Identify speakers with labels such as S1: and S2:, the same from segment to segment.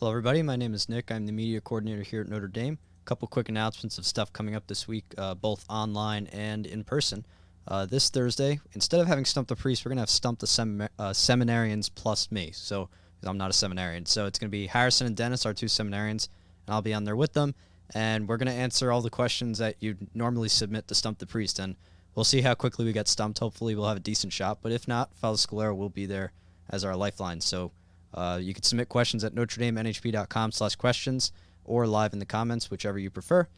S1: Hello, everybody. My name is Nick. I'm the media coordinator here at Notre Dame. A couple quick announcements of stuff coming up this week, both online and in person. This Thursday, instead of having Stump the Priest, we're going to have Stump the Seminarians plus me. So I'm not a seminarian. So it's going to be Harrison and Dennis, our two seminarians, and I'll be on there with them. And we're going to answer all the questions that you normally submit to Stump the Priest. And we'll see how quickly we get stumped. Hopefully we'll have a decent shot. But if not, Father Scalera will be there as our lifeline. So you can submit questions at NotreDameNHP.com/questions or live in the comments, whichever you prefer.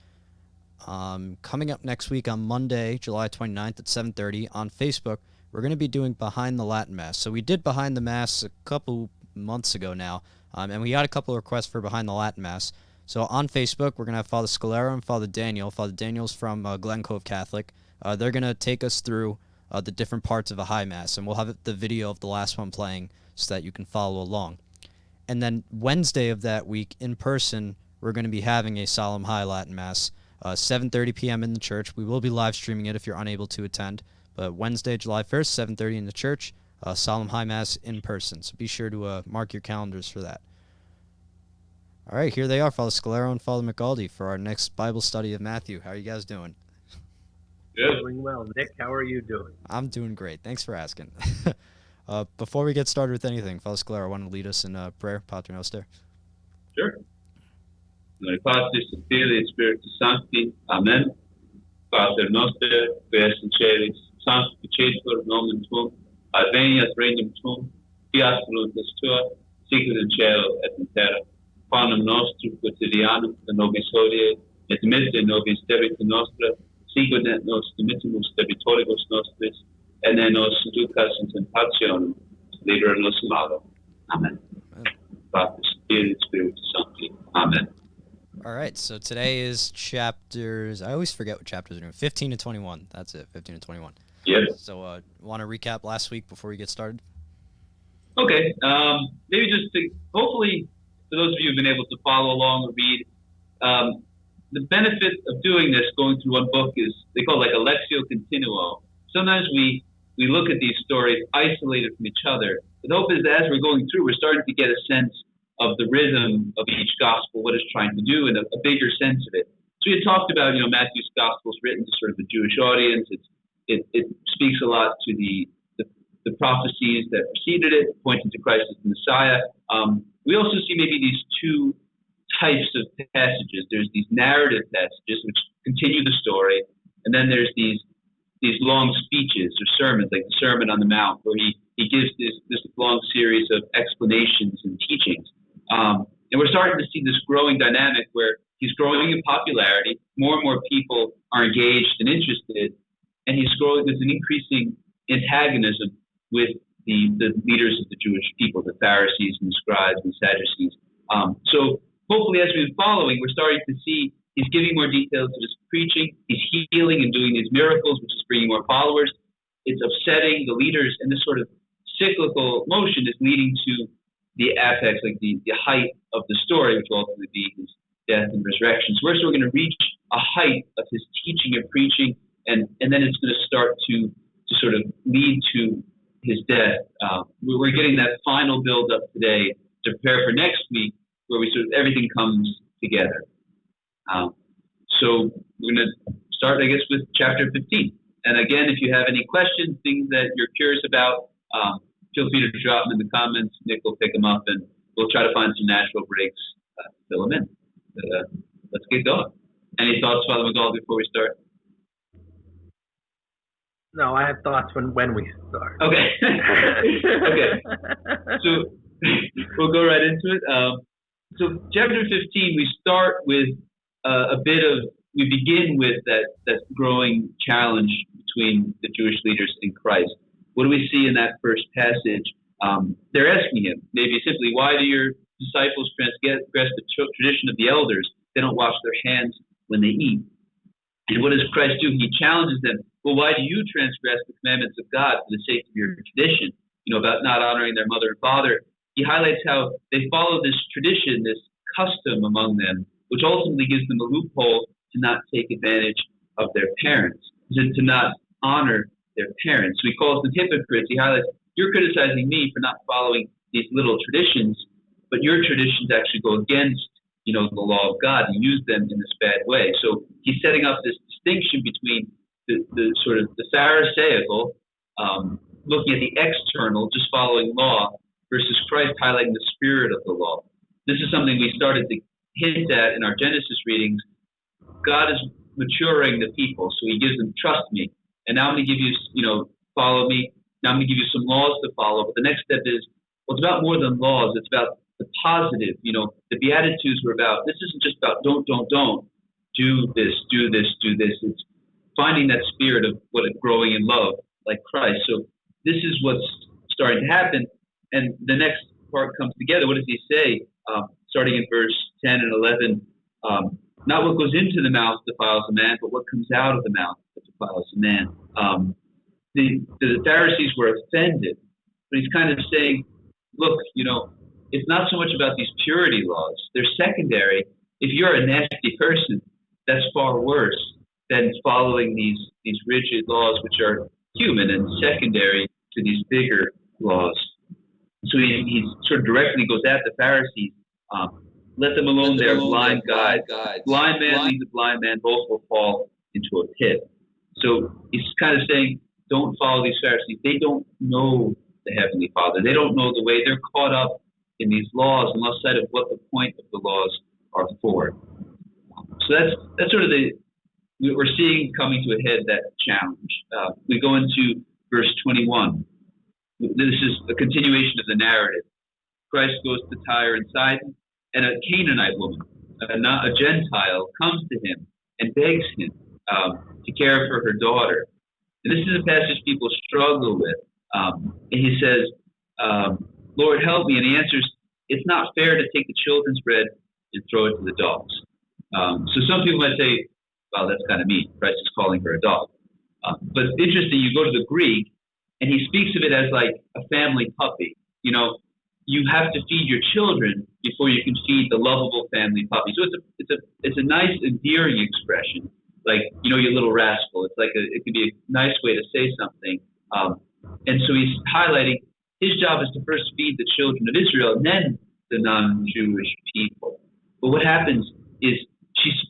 S1: Coming up next week on Monday, July 29th at 7:30 on Facebook, we're going to be doing Behind the Latin Mass. So we did Behind the Mass a couple months ago now, and we got a couple of requests for Behind the Latin Mass. So on Facebook, we're going to have Father Scalera and Father Daniel. Father Daniel's from Glen Cove Catholic. They're going to take us through the different parts of a High Mass, and we'll have the video of the last one playing so that you can follow along. And then Wednesday of that week, in person, we're going to be having a Solemn High Latin Mass, 7:30 p.m. in the church. We will be live streaming it if you're unable to attend. But Wednesday, July 1st, 7:30 in the church, Solemn High Mass in person. So be sure to mark your calendars for that. All right, here they are, Father Scalera and Father McAuldy, for our next Bible study of Matthew. How are you guys doing?
S2: Good. Doing well. Nick, how are you doing?
S1: I'm doing great. Thanks for asking. Before we get started with anything, Father Scalera, want to lead us in prayer, Pater Noster?
S3: Sure. Patris et Filii et Spiritus Sancti. Amen. Pater Noster, qui es in caelis, sanctificetur nomen tuum, adveniat regnum tuum, fiat voluntas tua, sicut in cielo et in terra. Panem nostrum quotidianum da nobis hodie, et dimitte nobis debita nostra, sicut et nos dimittimus debitoribus nostris, et ne nos inducas in tentationem, libera nos malo. Amen. Patris et Filii et Spiritus Sancti. Amen.
S1: All right, so today is chapters, I always forget what chapters are doing, 15 to 21. That's it, 15 to 21.
S3: Yes.
S1: So want to recap last week before we get started?
S3: Okay. Maybe just to, hopefully, for those of you who've been able to follow along or read, the benefit of doing this, going through one book, is they call it like a lectio continuo. Sometimes we look at these stories isolated from each other. The hope is that as we're going through, we're starting to get a sense of the rhythm of each gospel, what it's trying to do, and a bigger sense of it. So we had talked about, Matthew's gospel is written to sort of the Jewish audience. It speaks a lot to the prophecies that preceded it, pointing to Christ as the Messiah. We also see maybe these two types of passages. There's these narrative passages which continue the story, and then there's these long speeches or sermons, like the Sermon on the Mount, where he gives this long series of explanations and teachings. And we're starting to see this growing dynamic where he's growing in popularity. More and more people are engaged and interested, and he's growing. There's an increasing antagonism with the leaders of the Jewish people, the Pharisees and the scribes and Sadducees. So hopefully, as we've been following, we're starting to see he's giving more details to his preaching. He's healing and doing these miracles, which is bringing more followers. It's upsetting the leaders, and this sort of cyclical motion is leading to the apex, like the height of the story, which will ultimately be his death and resurrection. So we're going to reach a height of his teaching and preaching, and then it's going to start to sort of lead to his death. We're getting that final build up today to prepare for next week, where we sort of everything comes together. So we're going to start, I guess, with chapter 15. And again, if you have any questions, things that you're curious about, feel free to drop them in the comments. Nick will pick them up, and we'll try to find some natural breaks to fill them in. But, let's get going. Any thoughts, Father McAuldy, before we start?
S2: No, I have thoughts when we start.
S3: Okay. Okay. So we'll go right into it. So chapter 15, we start with we begin with that growing challenge between the Jewish leaders and Christ. What do we see in that first passage? They're asking him, maybe simply, why do your disciples transgress the tradition of the elders? They don't wash their hands when they eat. And what does Christ do? He challenges them, well, why do you transgress the commandments of God for the sake of your tradition, about not honoring their mother and father? He highlights how they follow this tradition, this custom among them, which ultimately gives them a loophole to not take advantage of their parents, to not honor their parents. So he calls them hypocrites. He highlights, you're criticizing me for not following these little traditions, but but your traditions actually go against, the law of God and use them in this bad way. So he's setting up this distinction between the sort of the Pharisaical, looking at the external, just following law, versus Christ highlighting the spirit of the law. This is something we started to hint at in our Genesis readings. God is maturing the people, so he gives them, trust me. And now I'm going to give you, follow me. Now I'm going to give you some laws to follow. But the next step is, well, it's about more than laws. It's about the positive. The Beatitudes were about, this isn't just about don't. Do this, do this, do this. It's finding that spirit of growing in love like Christ. So this is what's starting to happen. And the next part comes together. What does he say? Starting in verse 10 and 11, not what goes into the mouth defiles a man, but what comes out of the mouth that defiles a man. The Pharisees were offended, but he's kind of saying, look, it's not so much about these purity laws. They're secondary. If you're a nasty person, that's far worse than following these rigid laws, which are human and secondary to these bigger laws. So he sort of directly goes at the Pharisees. Let them alone, they are blind guides. Blind man leads a blind man, both will fall into a pit. So he's kind of saying, don't follow these Pharisees. They don't know the Heavenly Father. They don't know the way. They're caught up in these laws and lost sight of what the point of the laws are for. So that's sort of we're seeing coming to a head that challenge. We go into verse 21. This is a continuation of the narrative. Christ goes to Tyre and Sidon, and a Canaanite woman, a Gentile, comes to him and begs him to care for her daughter. And this is a passage people struggle with. And he says, Lord, help me. And he answers, it's not fair to take the children's bread and throw it to the dogs. So some people might say, well, that's kind of mean. Christ is calling her a dog. But it's interesting, you go to the Greek, and he speaks of it as like a family puppy. You have to feed your children before you can feed the lovable family puppy. So it's a nice, endearing expression. Like, you little rascal. It's like it could be a nice way to say something. And so he's highlighting his job is to first feed the children of Israel and then the non-Jewish people. But what happens is,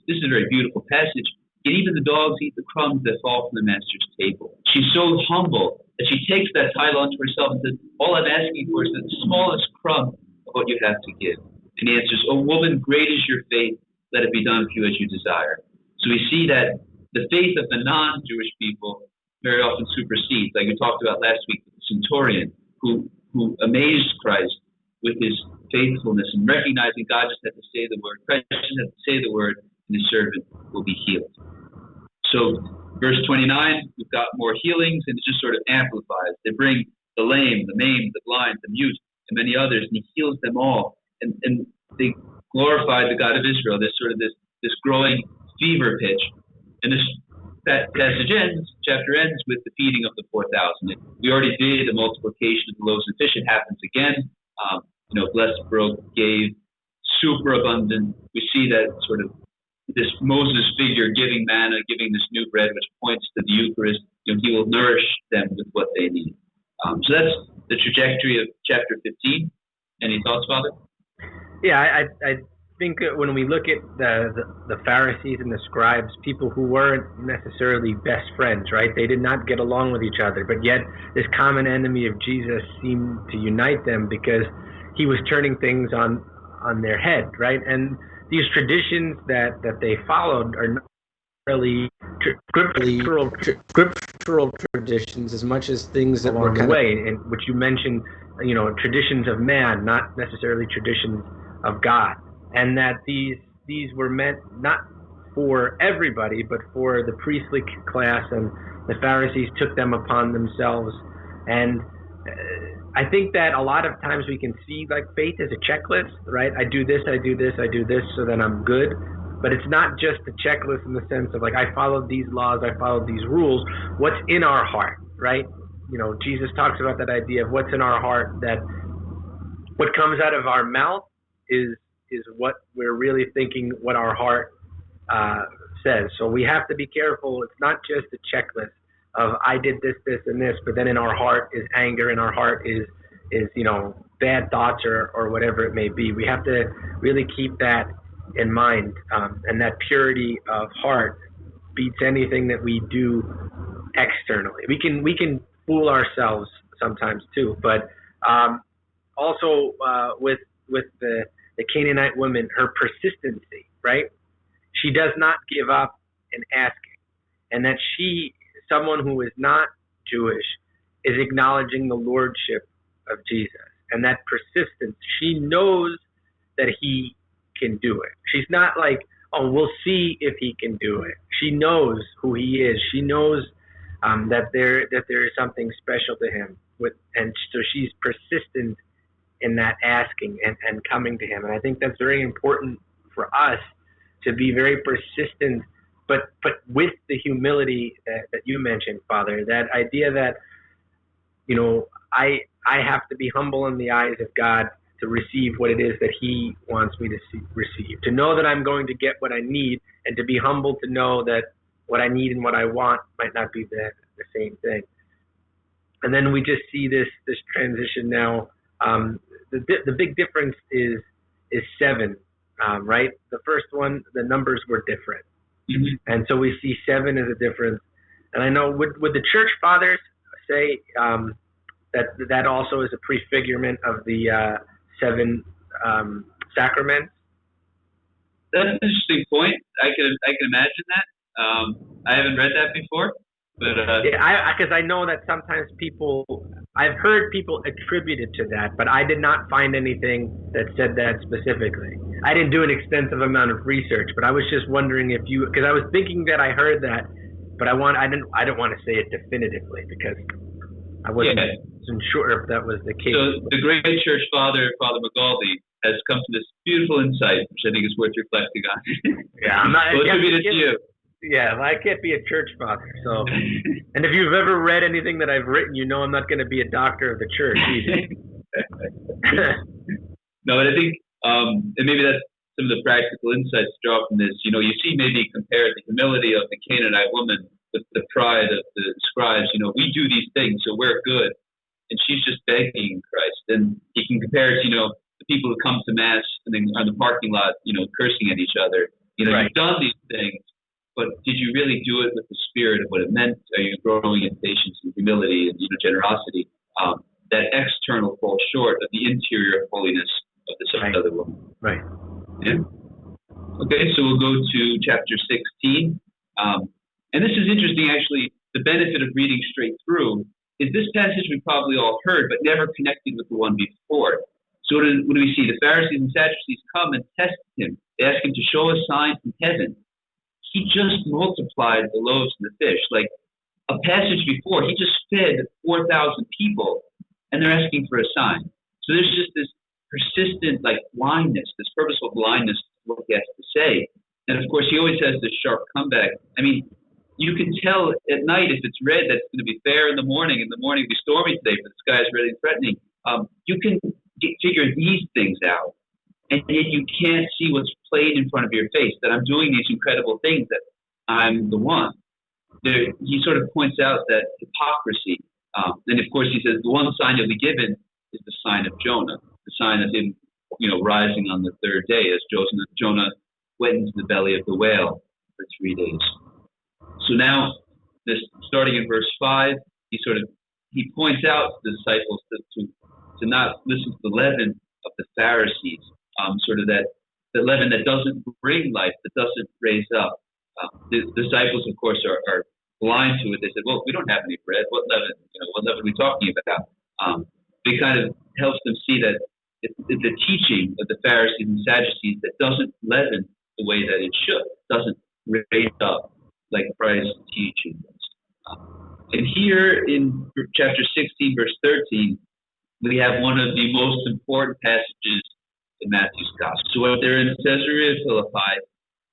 S3: this is a very beautiful passage, and even the dogs eat the crumbs that fall from the master's table. She's so humble that she takes that title unto herself and says, all I'm asking for is the smallest crumb of what you have to give. And he answers, O woman, great is your faith, let it be done for you as you desire. So we see that the faith of the non-Jewish people very often supersedes, like we talked about last week with the centurion, who amazed Christ with his faithfulness and recognizing God just had to say the word. Christ just had to say the word, and his servant will be healed. So verse 29, we've got more healings, and it just sort of amplifies. They bring the lame, the maimed, the blind, the mute, and many others, and he heals them all. And they glorify the God of Israel. There's sort of this growing fever pitch. And this passage chapter ends with the feeding of the 4,000. We already did the multiplication of the loaves and fish. It happens again. Blessed, broke, gave, super abundant. We see that sort of this Moses figure giving manna, giving this new bread, which points to the Eucharist. He will nourish them with what they need. So that's the trajectory of chapter 15. Any thoughts, Father?
S2: Yeah, I think when we look at the Pharisees and the scribes, people who weren't necessarily best friends, right? They did not get along with each other, but yet this common enemy of Jesus seemed to unite them because he was turning things on their head, right? And these traditions that they followed are not really scriptural traditions as much as things that were kind way, and which you mentioned, traditions of man, not necessarily traditions of God. And that these were meant not for everybody, but for the priestly class, and the Pharisees took them upon themselves. And I think that a lot of times we can see like faith as a checklist, right? I do this, I do this, I do this, so then I'm good. But it's not just a checklist in the sense of like, I followed these laws, I followed these rules. What's in our heart, right? Jesus talks about that idea of what's in our heart, that what comes out of our mouth is what we're really thinking, what our heart says. So we have to be careful. It's not just a checklist of I did this, this, and this, but then in our heart is anger, in our heart is bad thoughts or whatever it may be. We have to really keep that in mind, and that purity of heart beats anything that we do externally. We can fool ourselves sometimes too, but also with the Canaanite woman, her persistency, right? She does not give up in asking, and that someone who is not Jewish, is acknowledging the lordship of Jesus, and that persistence. She knows that he can do it. She's not like, oh, we'll see if he can do it. She knows who he is. She knows that there is something special to him, and so she's persistent in that asking and coming to him. And I think that's very important for us to be very persistent, but with the humility that you mentioned, Father. That idea that, I have to be humble in the eyes of God to receive what it is that he wants me to receive. To know that I'm going to get what I need, and to be humble to know that what I need and what I want might not be the same thing. And then we just see this transition now. The big difference is 7, right? The first one, the numbers were different.
S3: Mm-hmm.
S2: And so we see 7 as a difference. And I know, would the church fathers say that also is a prefigurement of the 7 sacraments?
S3: That's an interesting point. I can imagine that. I haven't read that before, but
S2: because I know that sometimes I've heard people attribute it to that, but I did not find anything that said that specifically. I didn't do an extensive amount of research, but I was just wondering because I was thinking that I heard that, but I didn't want to say it definitively because I wasn't sure if that was the case.
S3: So the great church father, Father McGaldy, has come to this beautiful insight, which I think is worth reflecting on.
S2: Yeah, I'm not.
S3: We'll attribute it to you.
S2: Yeah, well, I can't be a church father. So, and if you've ever read anything that I've written, I'm not going to be a doctor of the church either.
S3: No, but I think, and maybe that's some of the practical insights to draw from this. You see maybe compare the humility of the Canaanite woman with the pride of the scribes. We do these things, so we're good. And she's just begging Christ. And you can compare it to, the people who come to Mass and then on the parking lot, cursing at each other.
S2: Right.
S3: You've done these things, but did you really do it with the spirit of what it meant? Are you growing in patience and humility and generosity? That external falls short of the interior holiness of this other woman.
S2: Right.
S3: Yeah. Okay, so we'll go to chapter 16. And this is interesting, actually. The benefit of reading straight through is this passage we probably all heard, but never connected with the one before. So what do we see? The Pharisees and Sadducees come and test him. They ask him to show a sign from heaven. He just multiplied the loaves and the fish. Like a passage before, he just fed 4,000 people, and they're asking for a sign. So there's just this persistent, blindness, this purposeful blindness to what he has to say. And of course, he always has this sharp comeback. I mean, you can tell at night if it's red that it's going to be fair in the morning. In the morning, it'll be stormy today, but the sky is really threatening. You can figure these things out, and yet you can't see what's played in front of your face, that I'm doing these incredible things, that I'm the one. He sort of points out that hypocrisy. And of course, he says the one sign you'll be given is the sign of Jonah, the sign of him, rising on the third day, as Jonah went into the belly of the whale for 3 days. So now, starting in verse 5, he points out to the disciples to not listen to the leaven of the Pharisees, sort of that the leaven that doesn't bring life, that doesn't raise up. The disciples, of course, are blind to it. They said, "Well, we don't have any bread. What leaven? What leaven are we talking about?" It kind of helps them see that it's the teaching of the Pharisees and Sadducees that doesn't leaven the way that it should, doesn't raise up like Christ's teaching does. And here in chapter 16, verse 13, we have one of the most important passages in Matthew's Gospel. So they're in Caesarea Philippi,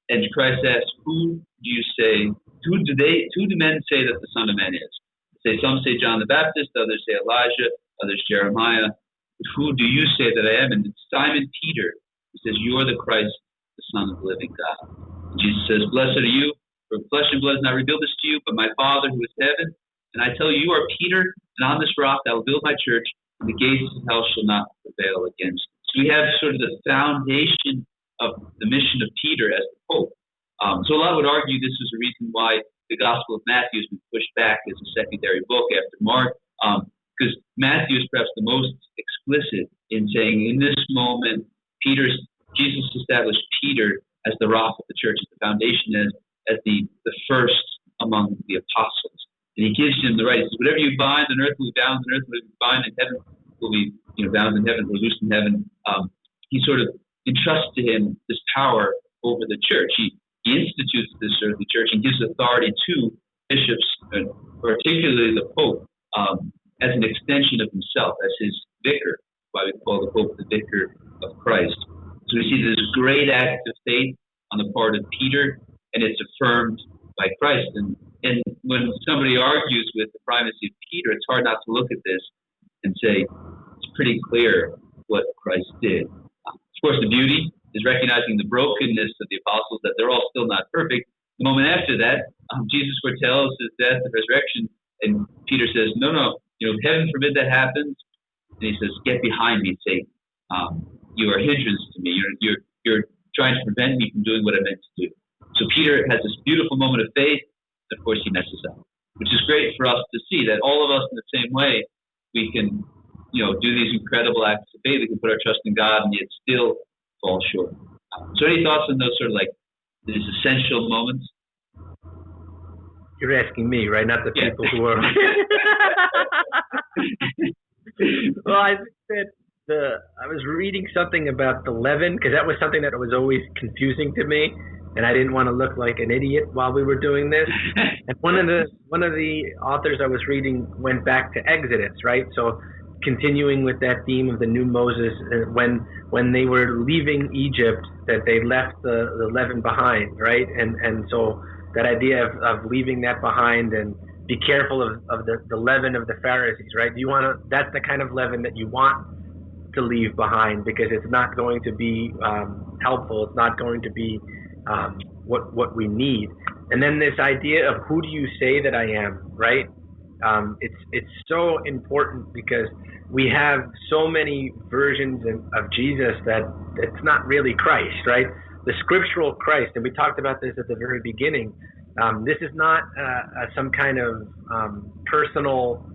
S3: and Christ asks, who do men say that the Son of Man is? Some say John the Baptist, others say Elijah, others Jeremiah. But who do you say that I am? And it's Simon Peter who says, you are the Christ, the Son of the living God. And Jesus says, blessed are you, for flesh and blood has not revealed this to you, but my Father who is heaven. And I tell you, you are Peter, and on this rock I will build my church, and the gates of hell shall not prevail against. So we have sort of the foundation of the mission of Peter as the Pope. So a lot would argue this is a reason why the Gospel of Matthew has been pushed back as a secondary book after Mark, because Matthew is perhaps the most explicit in saying, in this moment, Jesus established Peter as the rock of the church, as the foundation, as the first among the apostles. And he gives him the right. He says, whatever you bind on earth will be bound on earth, whatever you bind in heaven will be bound in heaven, or loosed in heaven. He sort of entrusts to him this power over the church. He institutes this earthly church and gives authority to bishops, particularly the Pope, as an extension of himself, as his vicar, why we call the Pope the vicar of Christ. So we see this great act of faith on the part of Peter, and it's affirmed by Christ. And when somebody argues with the primacy of Peter, it's hard not to look at this and say, it's pretty clear what Christ did. Of course, the beauty is recognizing the brokenness of the apostles, that they're all still not perfect. The moment after that, Jesus foretells his death and resurrection, and Peter says, no, heaven forbid that happens. And he says, get behind me, Satan. You are a hindrance to me. You're trying to prevent me from doing what I meant to do. So Peter has this beautiful moment of faith. Of course, he messes up, which is great for us to see that all of us in the same way, we can, do these incredible acts of faith. We can put our trust in God and yet still fall short. So any thoughts on those sort of like these essential moments?
S2: You're asking me, right? Not the people who are. Well, I think that I was reading something about the leaven, because that was something that was always confusing to me, and I didn't want to look like an idiot while we were doing this. And one of the authors I was reading went back to Exodus, right? So continuing with that theme of the new Moses, when they were leaving Egypt, that they left the leaven behind, right? And so that idea of leaving that behind, and be careful of the leaven of the Pharisees, right? That's the kind of leaven that you want to leave behind, because it's not going to be helpful. It's not going to be what we need. And then this idea of who do you say that I am, right? It's so important, because we have so many versions of Jesus that it's not really Christ, right? The scriptural Christ, and we talked about this at the very beginning. This is not some kind of personal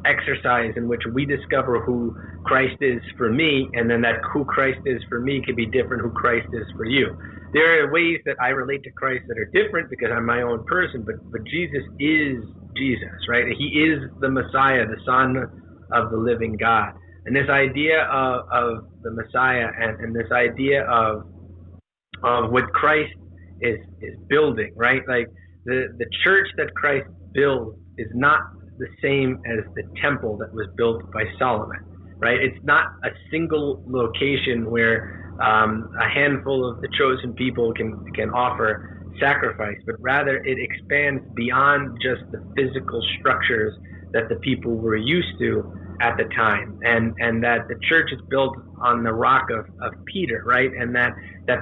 S2: exercise in which we discover who Christ is for me, and then that who Christ is for me could be different who Christ is for you. There are ways that I relate to Christ that are different because I'm my own person, but Jesus is Jesus, right? He is the Messiah, the Son of the living God. And this idea of the Messiah and this idea of what Christ is building, right? Like the church that Christ builds is not the same as the temple that was built by Solomon, right? It's not a single location where a handful of the chosen people can offer sacrifice, but rather it expands beyond just the physical structures that the people were used to at the time, and that the church is built on the rock of Peter, right? And that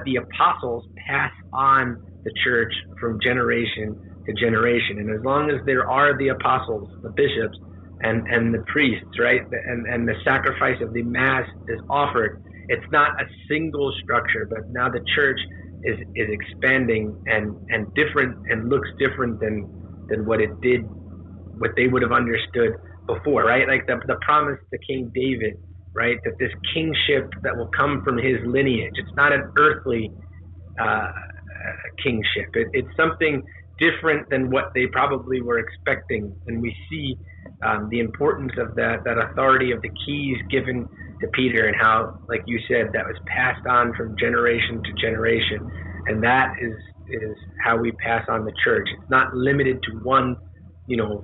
S2: the apostles pass on the church from generation to generation. And as long as there are the apostles, the bishops, and the priests, right, and the sacrifice of the mass is offered, it's not a single structure, but now the church is expanding and different, and looks different than what it did, what they would have understood before, right? Like the promise to King David, right? That this kingship that will come from his lineage. It's not an earthly kingship. It's something different than what they probably were expecting. And we see the importance of that authority of the keys given to Peter, and how, like you said, that was passed on from generation to generation. And that is how we pass on the church. It's not limited to one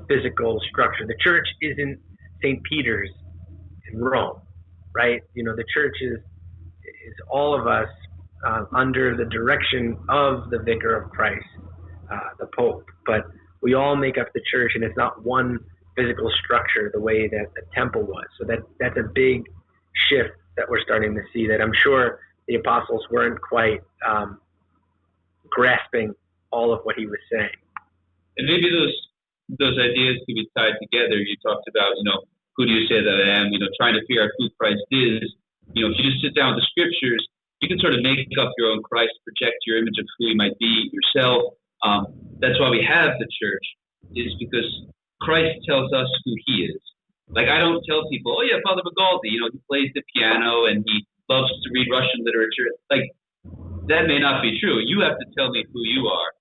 S2: physical structure. The church isn't St. Peter's in Rome, right? The church is all of us under the direction of the Vicar of Christ, the Pope. But we all make up the church, and it's not one physical structure the way that the temple was. So that's a big shift that we're starting to see, that I'm sure the apostles weren't quite grasping all of what he was saying.
S3: And maybe those ideas could be tied together. You talked about, who do you say that I am? Trying to figure out who Christ is. You know, if you just sit down with the scriptures, you can sort of make up your own Christ, project your image of who you might be yourself. That's why we have the church, is because Christ tells us who he is. Like, I don't tell people, oh yeah, Father Bagaldi, you know, he plays the piano and he loves to read Russian literature. Like, that may not be true. You have to tell me who you are.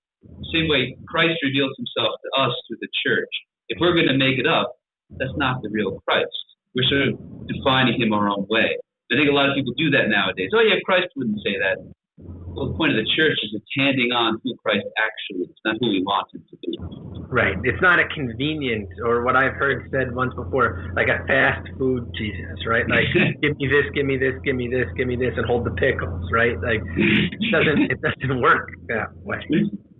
S3: Same way Christ reveals himself to us through the church. If we're going to make it up, that's not the real Christ. We're sort of defining him our own way. I think a lot of people do that nowadays. Oh yeah, Christ wouldn't say that. Well, the point of the church is it's handing on who Christ actually is, not who we want him to be.
S2: Right. It's not a convenient, or what I've heard said once before, like a fast food Jesus, right? Like, give me this, give me this, give me this, give me this, and hold the pickles, right? Like, it doesn't work that way.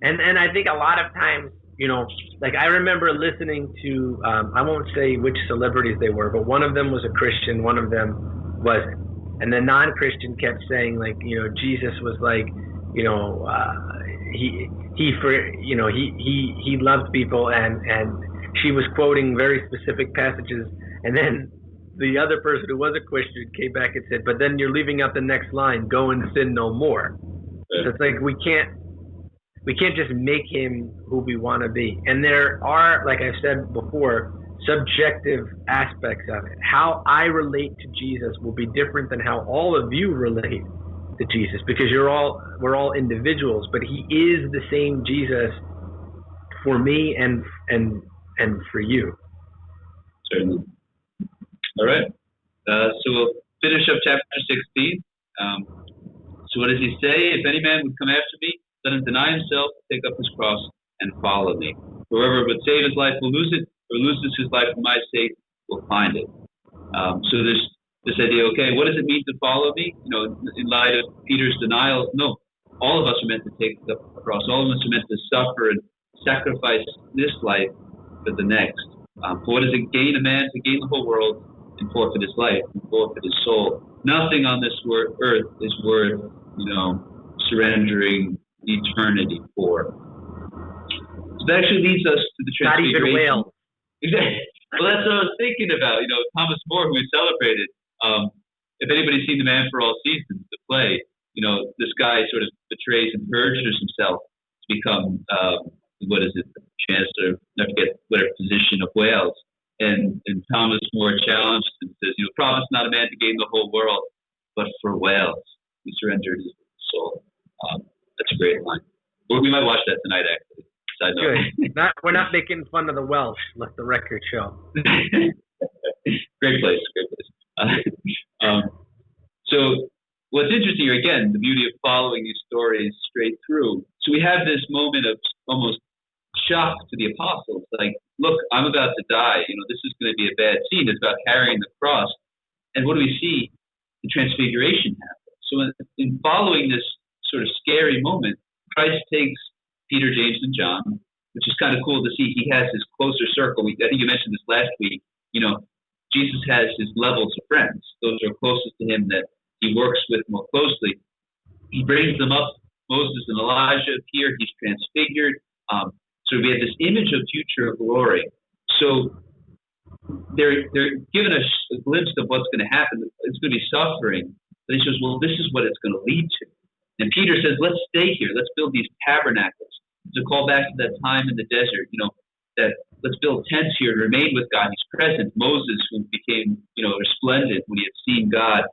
S2: And I think a lot of times, you know, like I remember listening to, I won't say which celebrities they were, but one of them was a Christian, one of them wasn't. And the non-Christian kept saying, like, you know, Jesus was like, you know, he loved people, and she was quoting very specific passages, and then the other person who was a Christian came back and said, but then you're leaving out the next line, go and sin no more. So it's like we can't just make him who we want to be. And there are, like I've said before, subjective aspects of it. How I relate to Jesus will be different than how all of you relate to Jesus, because we're all individuals, but he is the same Jesus for me and for you.
S3: Certainly. All right. So we'll finish up chapter 16. So what does he say? If any man would come after me, let him deny himself, take up his cross, and follow me. Whoever would save his life will lose it, or loses his life for my sake will find it. So there's this idea, okay, what does it mean to follow me? You know, in light of Peter's denial, no, all of us are meant to take the cross. All of us are meant to suffer and sacrifice this life for the next. For what does it gain a man to gain the whole world and forfeit his life and forfeit his soul? Nothing on this earth is worth, you know, surrendering eternity for. So that actually leads us to the Transfiguration.
S2: Not even whales.
S3: Exactly. Well, that's what I was thinking about. You know, Thomas More, who we celebrated. If anybody's seen The Man for All Seasons, the play, you know, this guy sort of betrays and perjures himself to become, Chancellor, I forget what position of Wales. And Thomas More challenged and says, you know, promise not a man to gain the whole world, but for Wales, he surrendered his soul. That's a great line. We might watch that tonight, actually.
S2: Good. We're not making fun of the Welsh, let the record show.
S3: Great place. So what's interesting here, again, the beauty of following these stories straight through. So we have this moment of almost shock to the apostles. Like, look, I'm about to die. You know, this is going to be a bad scene. It's about carrying the cross. And what do we see? The Transfiguration happens. So in following this sort of scary moment, Christ takes Peter, James, and John, which is kind of cool to see. He has his closer circle. I think you mentioned this last week. You know, Jesus has his levels of friends. Those are closest to him that he works with more closely. He brings them up. Moses and Elijah appear. He's transfigured. So we have this image of future glory. So they're giving us a glimpse of what's going to happen. It's going to be suffering. But he says, well, this is what it's going to lead to. And Peter says, let's stay here. Let's build these tabernacles. To call back to that time in the desert, you know, that let's build tents here to remain with God. He's present. Moses, who became, you know, resplendent when he had seen God.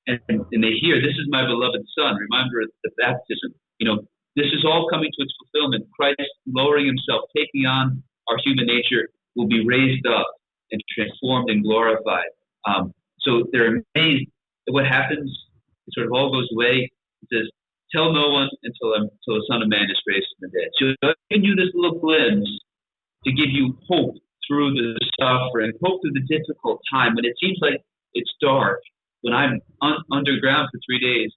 S3: And they hear, this is my beloved son. Remember the baptism. You know, this is all coming to its fulfillment. Christ lowering himself, taking on our human nature, will be raised up and transformed and glorified. So they're amazed at what happens. It sort of all goes away. It says, tell no one until the Son of Man is raised from the dead. So I've given you this little glimpse to give you hope through the suffering, hope through the difficult time. When it seems like it's dark, when I'm underground for 3 days,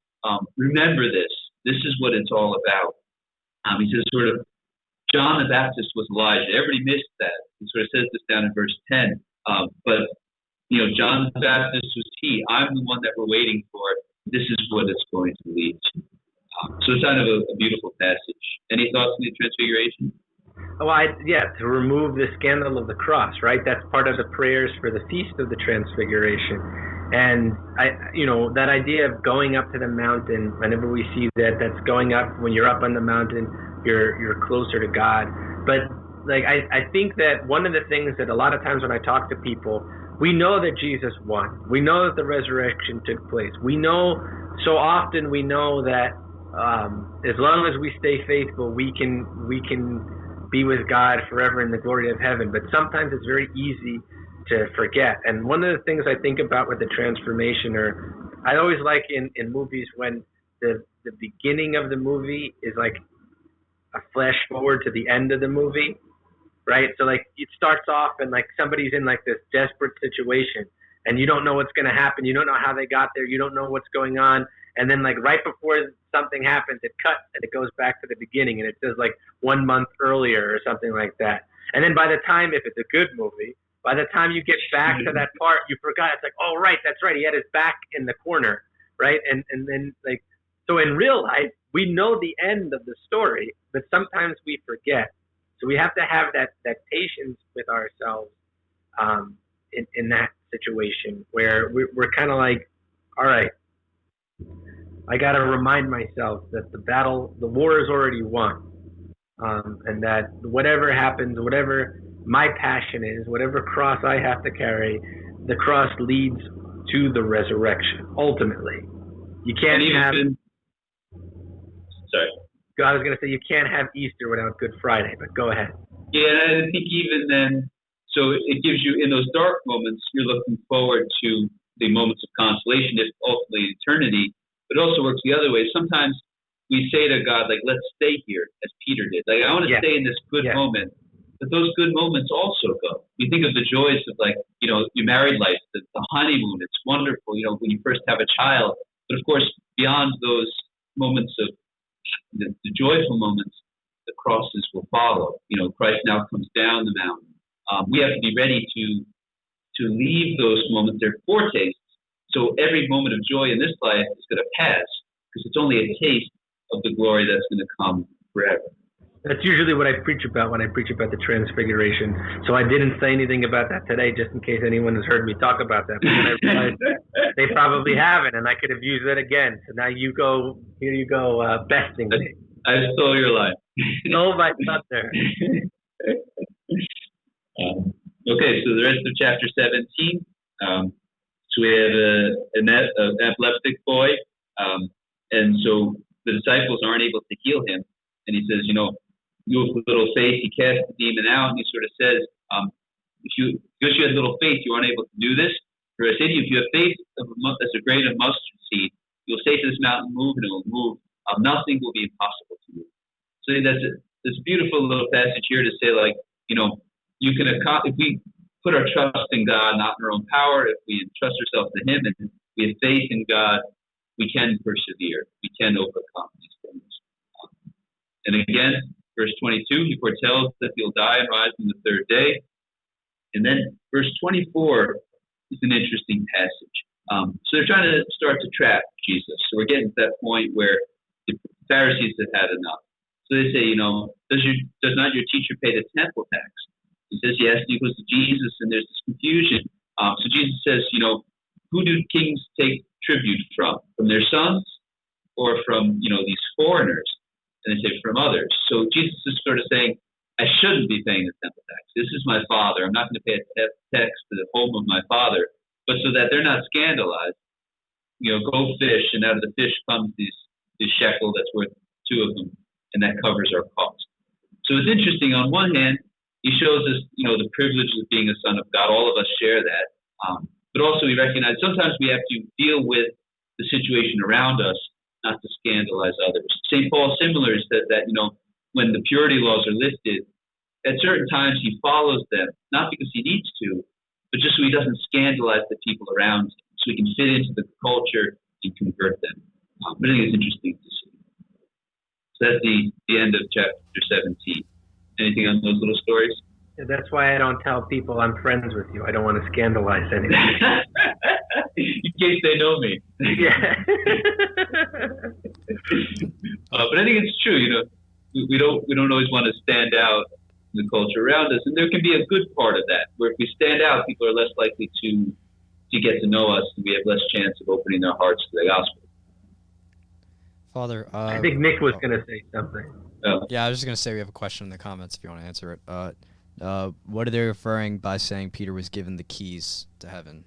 S3: remember this. This is what it's all about. He says sort of, John the Baptist was Elijah. Everybody missed that. He sort of says this down in verse 10. But, you know, John the Baptist was he. I'm the one that we're waiting for. This is what it's going to lead to. So it's kind of a beautiful passage. Any thoughts on the Transfiguration?
S2: To remove the scandal of the cross, right? That's part of the prayers for the Feast of the Transfiguration. And that idea of going up to the mountain, whenever we see that's going up, when you're up on the mountain, you're closer to God. But like, I think that one of the things that a lot of times when I talk to people, we know that Jesus won. We know that the resurrection took place. We know, so often we know that as long as we stay faithful, we can be with God forever in the glory of heaven. But sometimes it's very easy to forget. And one of the things I think about with the transformation, or I always like in movies when the beginning of the movie is like a flash forward to the end of the movie, right? So like it starts off and like somebody's in like this desperate situation and you don't know what's going to happen. You don't know how they got there. You don't know what's going on. And then like right before something happens, it cuts and it goes back to the beginning and it says like 1 month earlier or something like that. And then by the time, if it's a good movie, by the time you get back to that part, you forgot. It's like, oh, right, that's right. He had his back in the corner, right? And then like, so in real life, we know the end of the story, but sometimes we forget. So we have to have that patience with ourselves in that situation where we're kind of like, all right, I got to remind myself that the war is already won. And that whatever happens, whatever my passion is, whatever cross I have to carry, the cross leads to the resurrection. Ultimately, you can't have.
S3: Sorry.
S2: I was going to say you can't have Easter without Good Friday, but go ahead.
S3: Yeah, and I think even then, so it gives you, in those dark moments, you're looking forward to the moments of consolation, if ultimately eternity. But it also works the other way. Sometimes we say to God, like, let's stay here, as Peter did. Like, I want to stay in this good moment. But those good moments also go. You think of the joys of, like, your married life, the honeymoon. It's wonderful, when you first have a child. But, of course, beyond those moments of the joyful moments, the crosses will follow. Christ now comes down the mountain. We have to be ready to leave those moments. They're foretastes. So every moment of joy in this life is going to pass because it's only a taste of the glory that's going to come forever.
S2: That's usually what I preach about when I preach about the Transfiguration. So I didn't say anything about that today just in case anyone has heard me talk about that. But then I realized they probably haven't, and I could have used that again. So now here you go, besting me.
S3: I stole your line.
S2: Stole my thunder.
S3: Okay, so the rest of chapter 17. So we have an epileptic boy, and so the disciples aren't able to heal him. And he says, you have little faith. He casts the demon out, and he sort of says, because you had little faith, you aren't able to do this. For I say to you, if you have faith as a grain of mustard seed, you'll say to this mountain, move, and it will move. Nothing will be impossible to you. So that's this beautiful little passage here to say, like, you can if we put our trust in God, not in our own power, if we entrust ourselves to Him and we have faith in God, we can persevere. We can overcome these things. And again, verse 22, he foretells that he'll die and rise on the third day. And then verse 24 is an interesting passage. So they're trying to start to trap Jesus. So we're getting to that point where the Pharisees have had enough. So they say, does not your teacher pay the temple tax? He says yes, and he goes to Jesus, and there's this confusion. So Jesus says, who do kings take tribute from? From their sons or from, these foreigners? And they say from others. So Jesus is sort of saying, I shouldn't be paying the temple tax. This is my father. I'm not going to pay a tax to the home of my father. But so that they're not scandalized, go fish, and out of the fish comes this shekel that's worth 2 of them, and that covers our cost. So it's interesting. On one hand, he shows us, the privilege of being a son of God. All of us share that. But also we recognize sometimes we have to deal with the situation around us, not to scandalize others. St. Paul similarly said that, when the purity laws are lifted, at certain times he follows them, not because he needs to, but just so he doesn't scandalize the people around him, so he can fit into the culture and convert them. But I think it's interesting to see. So that's the end of chapter 17. Anything on those little stories?
S2: Yeah, that's why I don't tell people I'm friends with you. I don't want to scandalize anyone.
S3: In case they know me.
S2: Yeah.
S3: But I think it's true. We don't always want to stand out in the culture around us, and there can be a good part of that, where if we stand out, people are less likely to to get to know us, and we have less chance of opening our hearts to the gospel.
S1: Father,
S2: I think Nick was going to say something.
S3: Oh.
S1: Yeah, I was just going to say we have a question in the comments if you want to answer it. What are they referring by saying Peter was given the keys to heaven?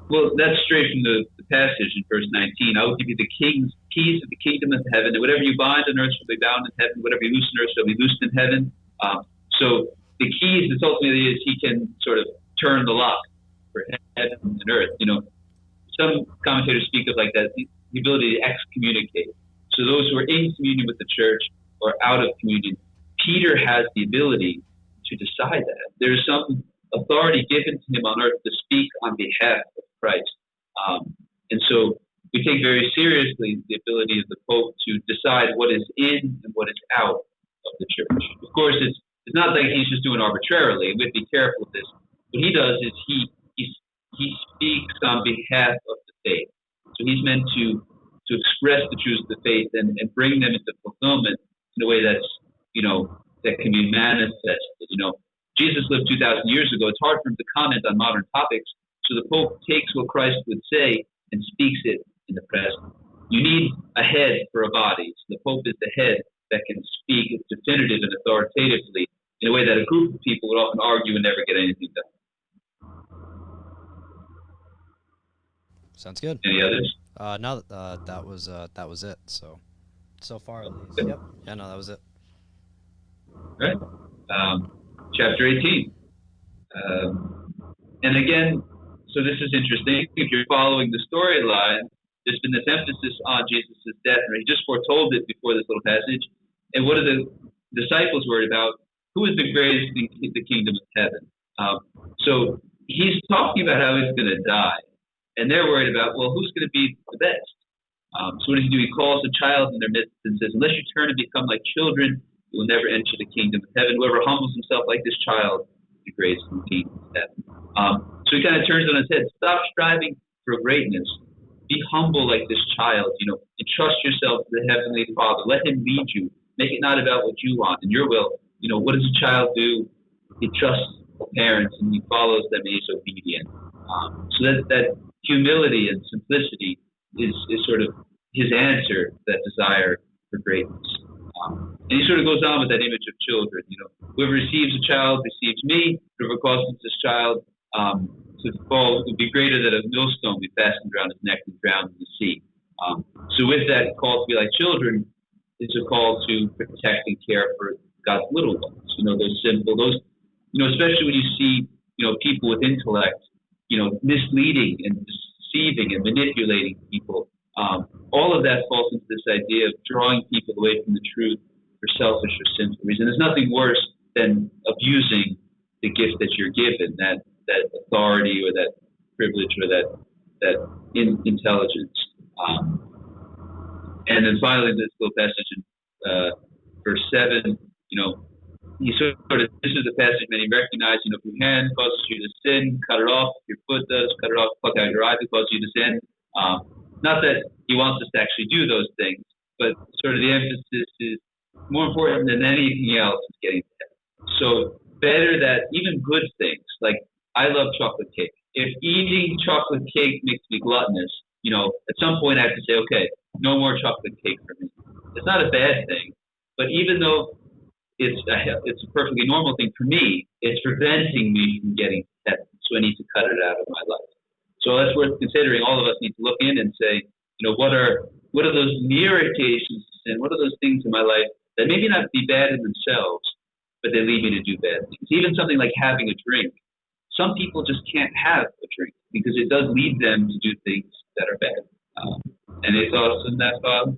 S3: Well, that's straight from the passage in verse 19. I will give you the keys of the kingdom of heaven, and whatever you bind on earth shall be bound in heaven, whatever you loose on earth shall be loosed in heaven. So the keys, it's ultimately is he can sort of turn the lock for heaven and earth. Some commentators speak of like that, the ability to excommunicate. So those who are in communion with the church or out of communion, Peter has the ability to decide that. There is some authority given to him on earth to speak on behalf of Christ. And so we take very seriously the ability of the Pope to decide what is in and what is out of the church. Of course, it's not like he's just doing arbitrarily. We have to be careful of this. What he does is he speaks on behalf of the faith. So he's meant to express the truths of the faith and bring them into fulfillment in a way that's, that can be manifested. Jesus lived 2,000 years ago. It's hard for him to comment on modern topics. So the Pope takes what Christ would say and speaks it in the present. You need a head for a body. So the Pope is the head that can speak definitive and authoritatively in a way that a group of people would often argue and never get anything done.
S1: Sounds good.
S3: Any others?
S1: No, that was it. So far at least. Yep. Yeah, no, that was it.
S3: All right. Chapter 18. And again, so this is interesting. If you're following the storyline, there's been this emphasis on Jesus' death. Right? He just foretold it before this little passage. And what are the disciples worried about? Who is the greatest in the kingdom of heaven? So he's talking about how he's going to die. And they're worried about, well, who's going to be the best? So what does he do? He calls a child in their midst and says, unless you turn and become like children, you will never enter the kingdom of heaven. Whoever humbles himself like this child is the greatest in the kingdom of heaven. So he kind of turns on his head. Stop striving for greatness. Be humble like this child. Entrust yourself to the Heavenly Father. Let him lead you. Make it not about what you want and your will. What does a child do? He trusts the parents and he follows them and he's obedient. So that humility and simplicity is sort of his answer to that desire for greatness. And he sort of goes on with that image of children. Whoever receives a child receives me. Whoever causes this child to fall would be greater than a millstone be fastened around his neck and drowned in the sea. So with that call to be like children is a call to protect and care for God's little ones. Those simple, especially when you see, people with intellect, misleading and deceiving and manipulating people. All of that falls into this idea of drawing people away from the truth for selfish or sinful reasons. There's nothing worse than abusing the gift that you're given, that authority or that privilege or that intelligence. And then finally, this little passage in verse 7, he sort of, this is the passage many recognize, if your hand causes you to sin, cut it off. If your foot does, cut it off. Pluck out your eye if it causes you to sin. Not that he wants us to actually do those things, but sort of the emphasis is more important than anything else is getting to heaven. So better that even good things, like I love chocolate cake. If eating chocolate cake makes me gluttonous, at some point I have to say, okay, no more chocolate cake for me. It's not a bad thing, but even though it's a perfectly normal thing for me, it's preventing me from getting to heaven. So I need to cut it out of my life. So that's worth considering. All of us need to look in and say, what are those near occasions to sin? What are those things in my life that maybe not be bad in themselves, but they lead me to do bad things? Even something like having a drink. Some people just can't have a drink because it does lead them to do things that are bad. Any thoughts on that, Bob?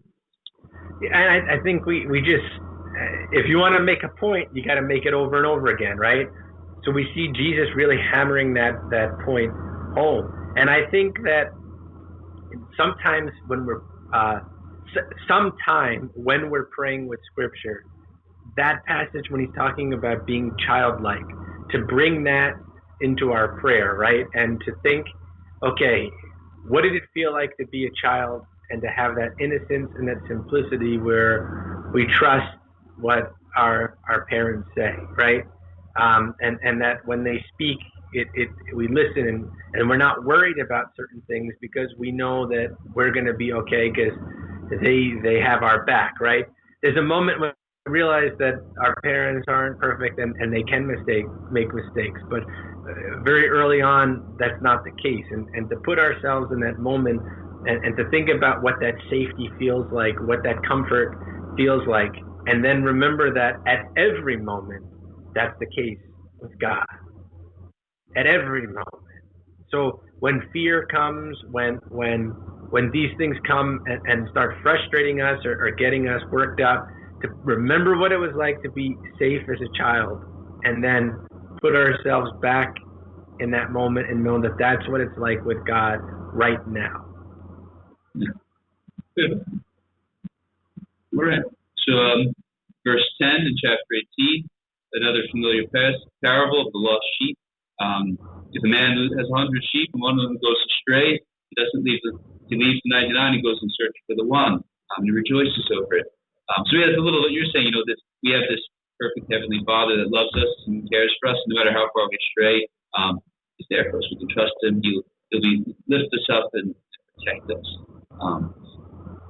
S2: Yeah, and I think we just, if you want to make a point, you got to make it over and over again, right? So we see Jesus really hammering that point home. And I think that sometimes when we're praying with Scripture, that passage when he's talking about being childlike, to bring that into our prayer, right? And to think, okay, what did it feel like to be a child and to have that innocence and that simplicity where we trust what our parents say, right? And that when they speak we listen and we're not worried about certain things because we know that we're going to be okay because they have our back, right? There's a moment when we realize that our parents aren't perfect and they can make mistakes, but very early on, that's not the case. And to put ourselves in that moment and to think about what that safety feels like, what that comfort feels like, and then remember that at every moment, that's the case with God. At every moment. So when fear comes, when these things come and start frustrating us or getting us worked up, to remember what it was like to be safe as a child, and then put ourselves back in that moment and know that that's what it's like with God right now.
S3: Good. All right. So verse 10 in chapter 18, another familiar parable of the lost sheep. If a man has 100 sheep and one of them goes astray, he leaves the 99 and goes in search for the one. He rejoices over it. So we have a little, you're saying, that we have this perfect Heavenly Father that loves us and cares for us no matter how far we stray. He's there for us. We can trust Him. He'll lift us up and protect us.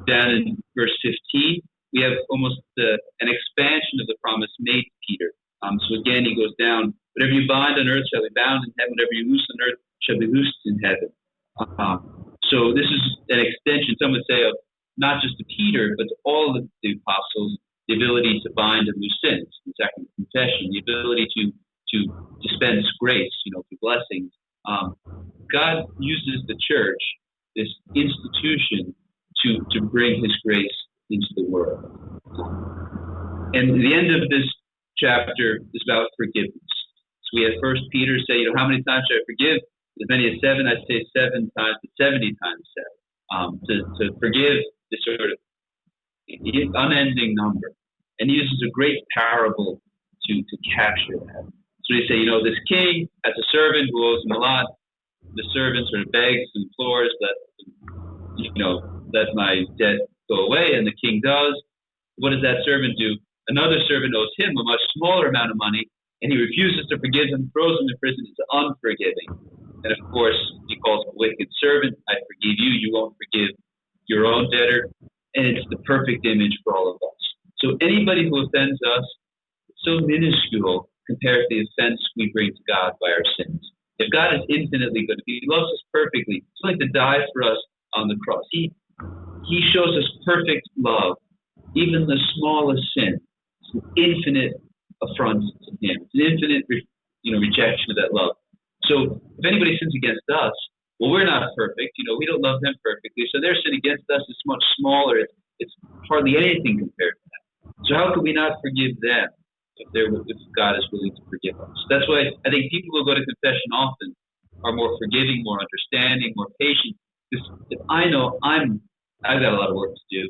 S3: Down in verse 15, we have almost an expansion of the promise made to Peter. So again, he goes down, whatever you bind on earth shall be bound in heaven, whatever you loose on earth shall be loosed in heaven. So this is an extension, some would say, of not just to Peter, but to all of the apostles, the ability to bind and loose sins, the sacrament of confession, the ability to dispense grace, through blessings. God uses the church, this institution, to bring His grace into the world. And the end of this chapter is about forgiveness. So we had First Peter say, how many times should I forgive? As many as 7, I say 7 times, but 70 times 7. To forgive this sort of unending number. And he uses a great parable to capture that. So they say, this king has a servant who owes him a lot. The servant sort of begs and implores that, let my debt go away, and the king does. What does that servant do? Another servant owes him a much smaller amount of money, and he refuses to forgive him, throws him in prison. It's unforgiving. And of course, he calls him a wicked servant. I forgive you. You won't forgive your own debtor. And it's the perfect image for all of us. So anybody who offends us, it's so minuscule compared to the offense we bring to God by our sins. If God is infinitely good, if He loves us perfectly, He's willing to die for us on the cross. He shows us perfect love, even the smallest sin. It's an infinite affront to Him. It's an infinite, rejection of that love. So if anybody sins against us, well, we're not perfect. We don't love them perfectly. So their sin against us is much smaller. It's hardly anything compared to that. So how could we not forgive them if God is willing to forgive us? That's why I think people who go to confession often are more forgiving, more understanding, more patient. Because if I know I've got a lot of work to do,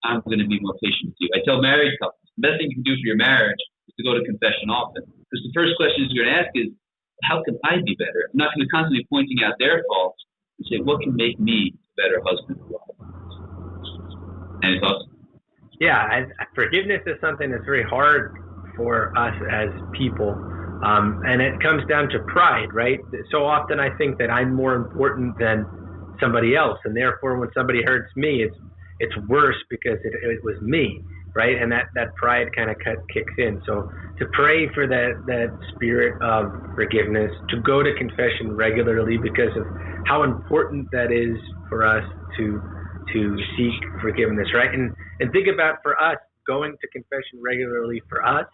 S3: I'm going to be more patient with you. I tell married couples, the best thing you can do for your marriage is to go to confession often. Because the first question you're going to ask is, how can I be better? I'm not going to be constantly pointing out their faults and say, what can make me a better husband or wife? Any thoughts?
S2: Yeah, forgiveness is something that's very hard for us as people. And it comes down to pride, right? So often I think that I'm more important than somebody else. And therefore, when somebody hurts me, it's worse because it was me, right? And that pride kind of kicks in. So to pray for that spirit of forgiveness, to go to confession regularly because of how important that is for us to seek forgiveness, right? And think about, for us, going to confession regularly for us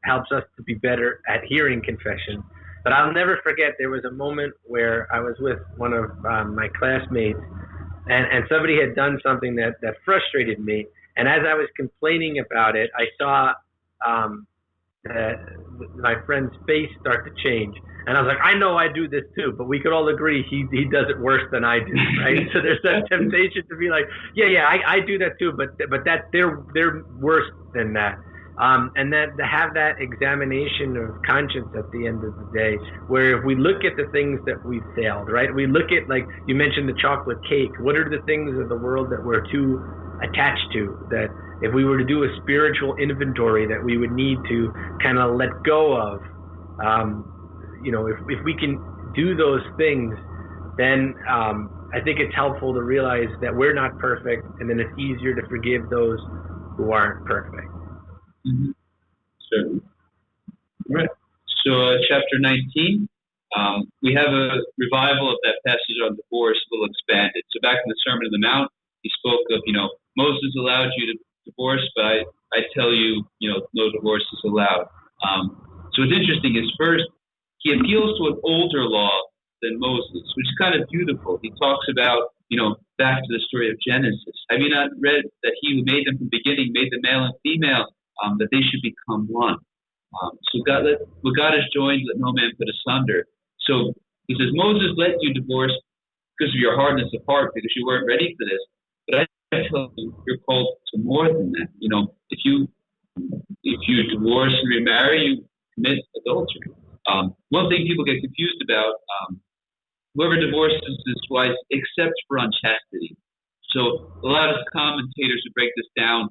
S2: helps us to be better at hearing confession. But I'll never forget, there was a moment where I was with one of my classmates, and somebody had done something that frustrated me. And as I was complaining about it, I saw my friend's face start to change. And I was like, I know I do this too, but we could all agree he does it worse than I do, right? So there's that temptation to be like, yeah, I do that too, but that they're worse than that. And then to have that examination of conscience at the end of the day, where if we look at the things that we failed, right? We look at, like you mentioned, the chocolate cake. What are the things of the world that we're too attached to, that if we were to do a spiritual inventory that we would need to kind of let go of? if we can do those things, then I think it's helpful to realize that we're not perfect, and then it's easier to forgive those who aren't perfect.
S3: Mm-hmm. Certainly. All right. So chapter 19, we have a revival of that passage on divorce, a little expanded. So back in the Sermon on the Mount, he spoke of, Moses allowed you to divorce, but I tell you, no divorce is allowed. So what's interesting is first, he appeals to an older law than Moses, which is kind of beautiful. He talks about, back to the story of Genesis. Have you not read that he who made them from the beginning made them male and female, that they should become one? So what God has joined, let no man put asunder. So he says, Moses let you divorce because of your hardness of heart, because you weren't ready for this. But I tell you, you're called to more than that. If you divorce and remarry, you commit adultery. One thing people get confused about, whoever divorces his wife except for unchastity. So a lot of commentators would break this down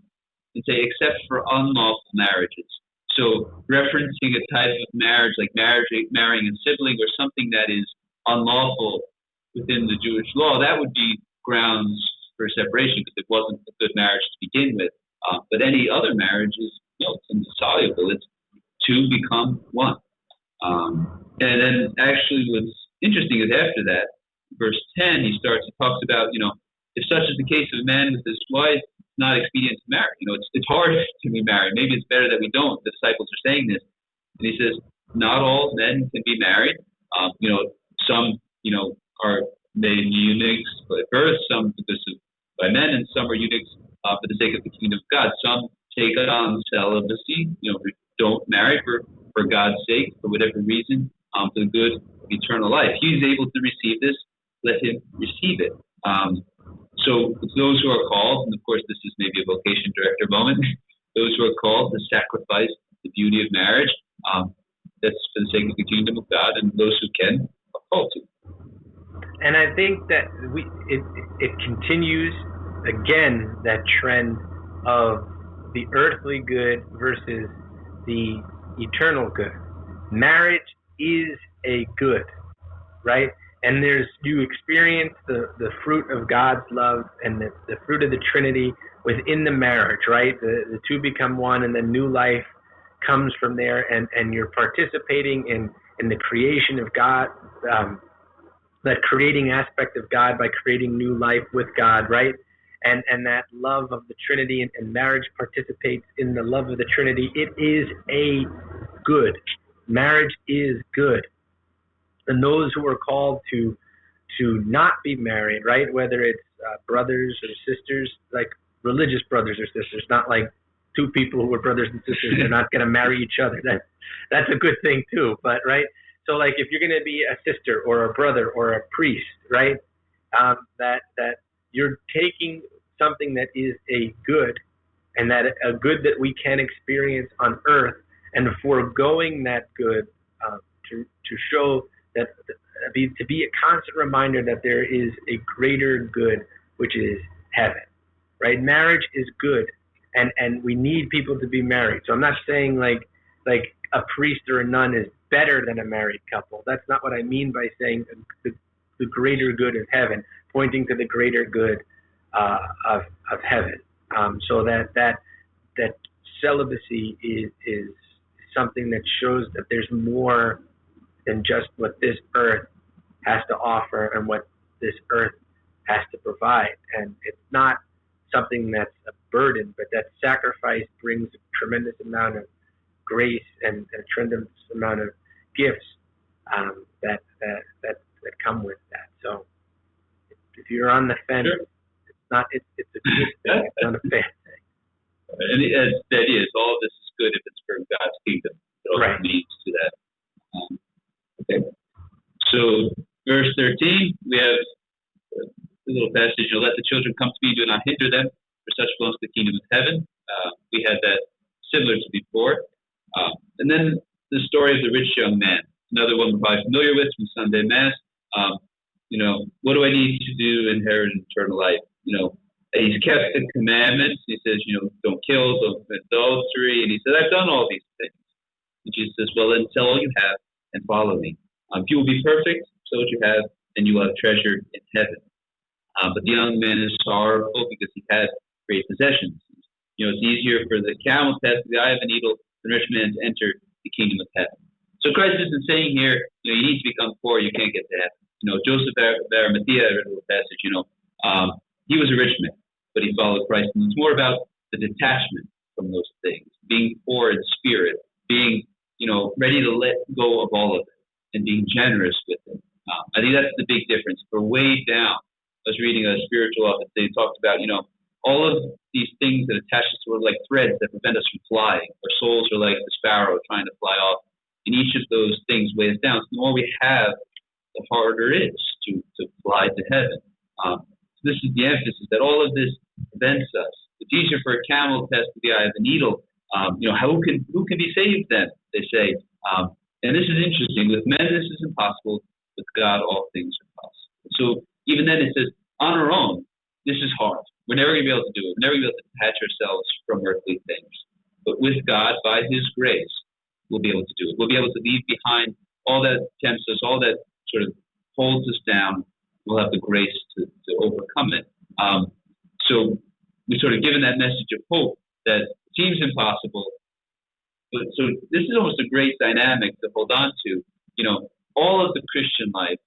S3: and say except for unlawful marriages. So referencing a type of marriage like marrying a sibling or something that is unlawful within the Jewish law, that would be grounds for separation because it wasn't a good marriage to begin with. But any other marriage is it's indissoluble. It's two become one. And then actually what's interesting is after that, verse 10, he talks about, if such is the case of a man with his wife, it's not expedient to marry. It's hard to be married. Maybe it's better that we don't. The disciples are saying this. And he says, not all men can be married. Some, are made eunuchs by birth, some by men, and some are eunuchs for the sake of the kingdom of God. Some take on celibacy, don't marry for God's sake, for whatever reason, for the good of eternal life. He's able to receive this, let him receive it. So those who are called, and of course this is maybe a vocation director moment, those who are called to sacrifice the beauty of marriage, that's for the sake of the kingdom of God, and those who can are called to.
S2: And I think that it continues again that trend of the earthly good versus the eternal good. Marriage is a good, right? And you experience the fruit of God's love and the fruit of the Trinity within the marriage, right? The two become one, and then new life comes from there, and you're participating in the creation of God, that creating aspect of God by creating new life with God, right? And that love of the Trinity and marriage participates in the love of the Trinity. It is a good. Marriage is good. And those who are called to not be married, right? Whether it's brothers or sisters, like religious brothers or sisters, not like two people who are brothers and sisters, they're not going to marry each other. That's a good thing too, but right? So like if you're going to be a sister or a brother or a priest, right? That you're taking something that is a good, and that a good that we can experience on earth, and foregoing that good to show that to be a constant reminder that there is a greater good, which is heaven, right? Marriage is good, and we need people to be married. So I'm not saying like a priest or a nun is better than a married couple. That's not what I mean by saying the greater good of heaven, pointing to the greater good of heaven. So that celibacy is something that shows that there's more than just what this earth has to offer and what this earth has to provide. And it's not something that's a burden, but that sacrifice brings a tremendous amount of grace and a tremendous amount of gifts that come with that. So if you're on the fence,
S3: Sure.
S2: it's a good thing. It's not a bad thing.
S3: And that is, all of this is good if it's for God's kingdom. It all
S2: Right.
S3: leads to that. Okay. So verse 13, we have a little passage, let the children come to me, do not hinder them, for such belongs to the kingdom of heaven. We had that similar to before. And then the story of the rich young man, another one we're probably familiar with from Sunday Mass. What do I need to do to inherit eternal life? He's kept the commandments. He says, don't kill, don't commit adultery. And he said, I've done all these things. And Jesus says, well, then sell all you have and follow me. If you will be perfect, so what you have, and you will have treasure in heaven. But the young man is sorrowful because he had great possessions. It's easier for the camel to pass through the eye of a needle than rich man to enter the kingdom of heaven. So Christ isn't saying here, you need to become poor, you can't get to heaven. Joseph of Arimathea, I read a little passage, he was a rich man, but he followed Christ. And it's more about the detachment from those things, being poor in spirit, being, ready to let go of all of it and being generous with it. I think that's the big difference. For way down, I was reading a spiritual office, they talked about, all of these things that attach us to, like threads that prevent us from flying. Our souls are like the sparrow trying to fly off. And each of those things weighs down. So the more we have, the harder it is to fly to heaven. So this is the emphasis, that all of this prevents us. It's easier for a camel to pass through the eye of a needle. Who can be saved then, they say. And this is interesting. With men, this is impossible. With God, all things are possible. So even then it says, on our own, this is hard. We're never going to be able to do it. We're never going to be able to detach ourselves from earthly things. But with God, by His grace, we'll be able to do it. We'll be able to leave behind all that tempts us, all that sort of holds us down. We'll have the grace to overcome it. So we're sort of given that message of hope that seems impossible. But so this is almost a great dynamic to hold on to. All of the Christian life,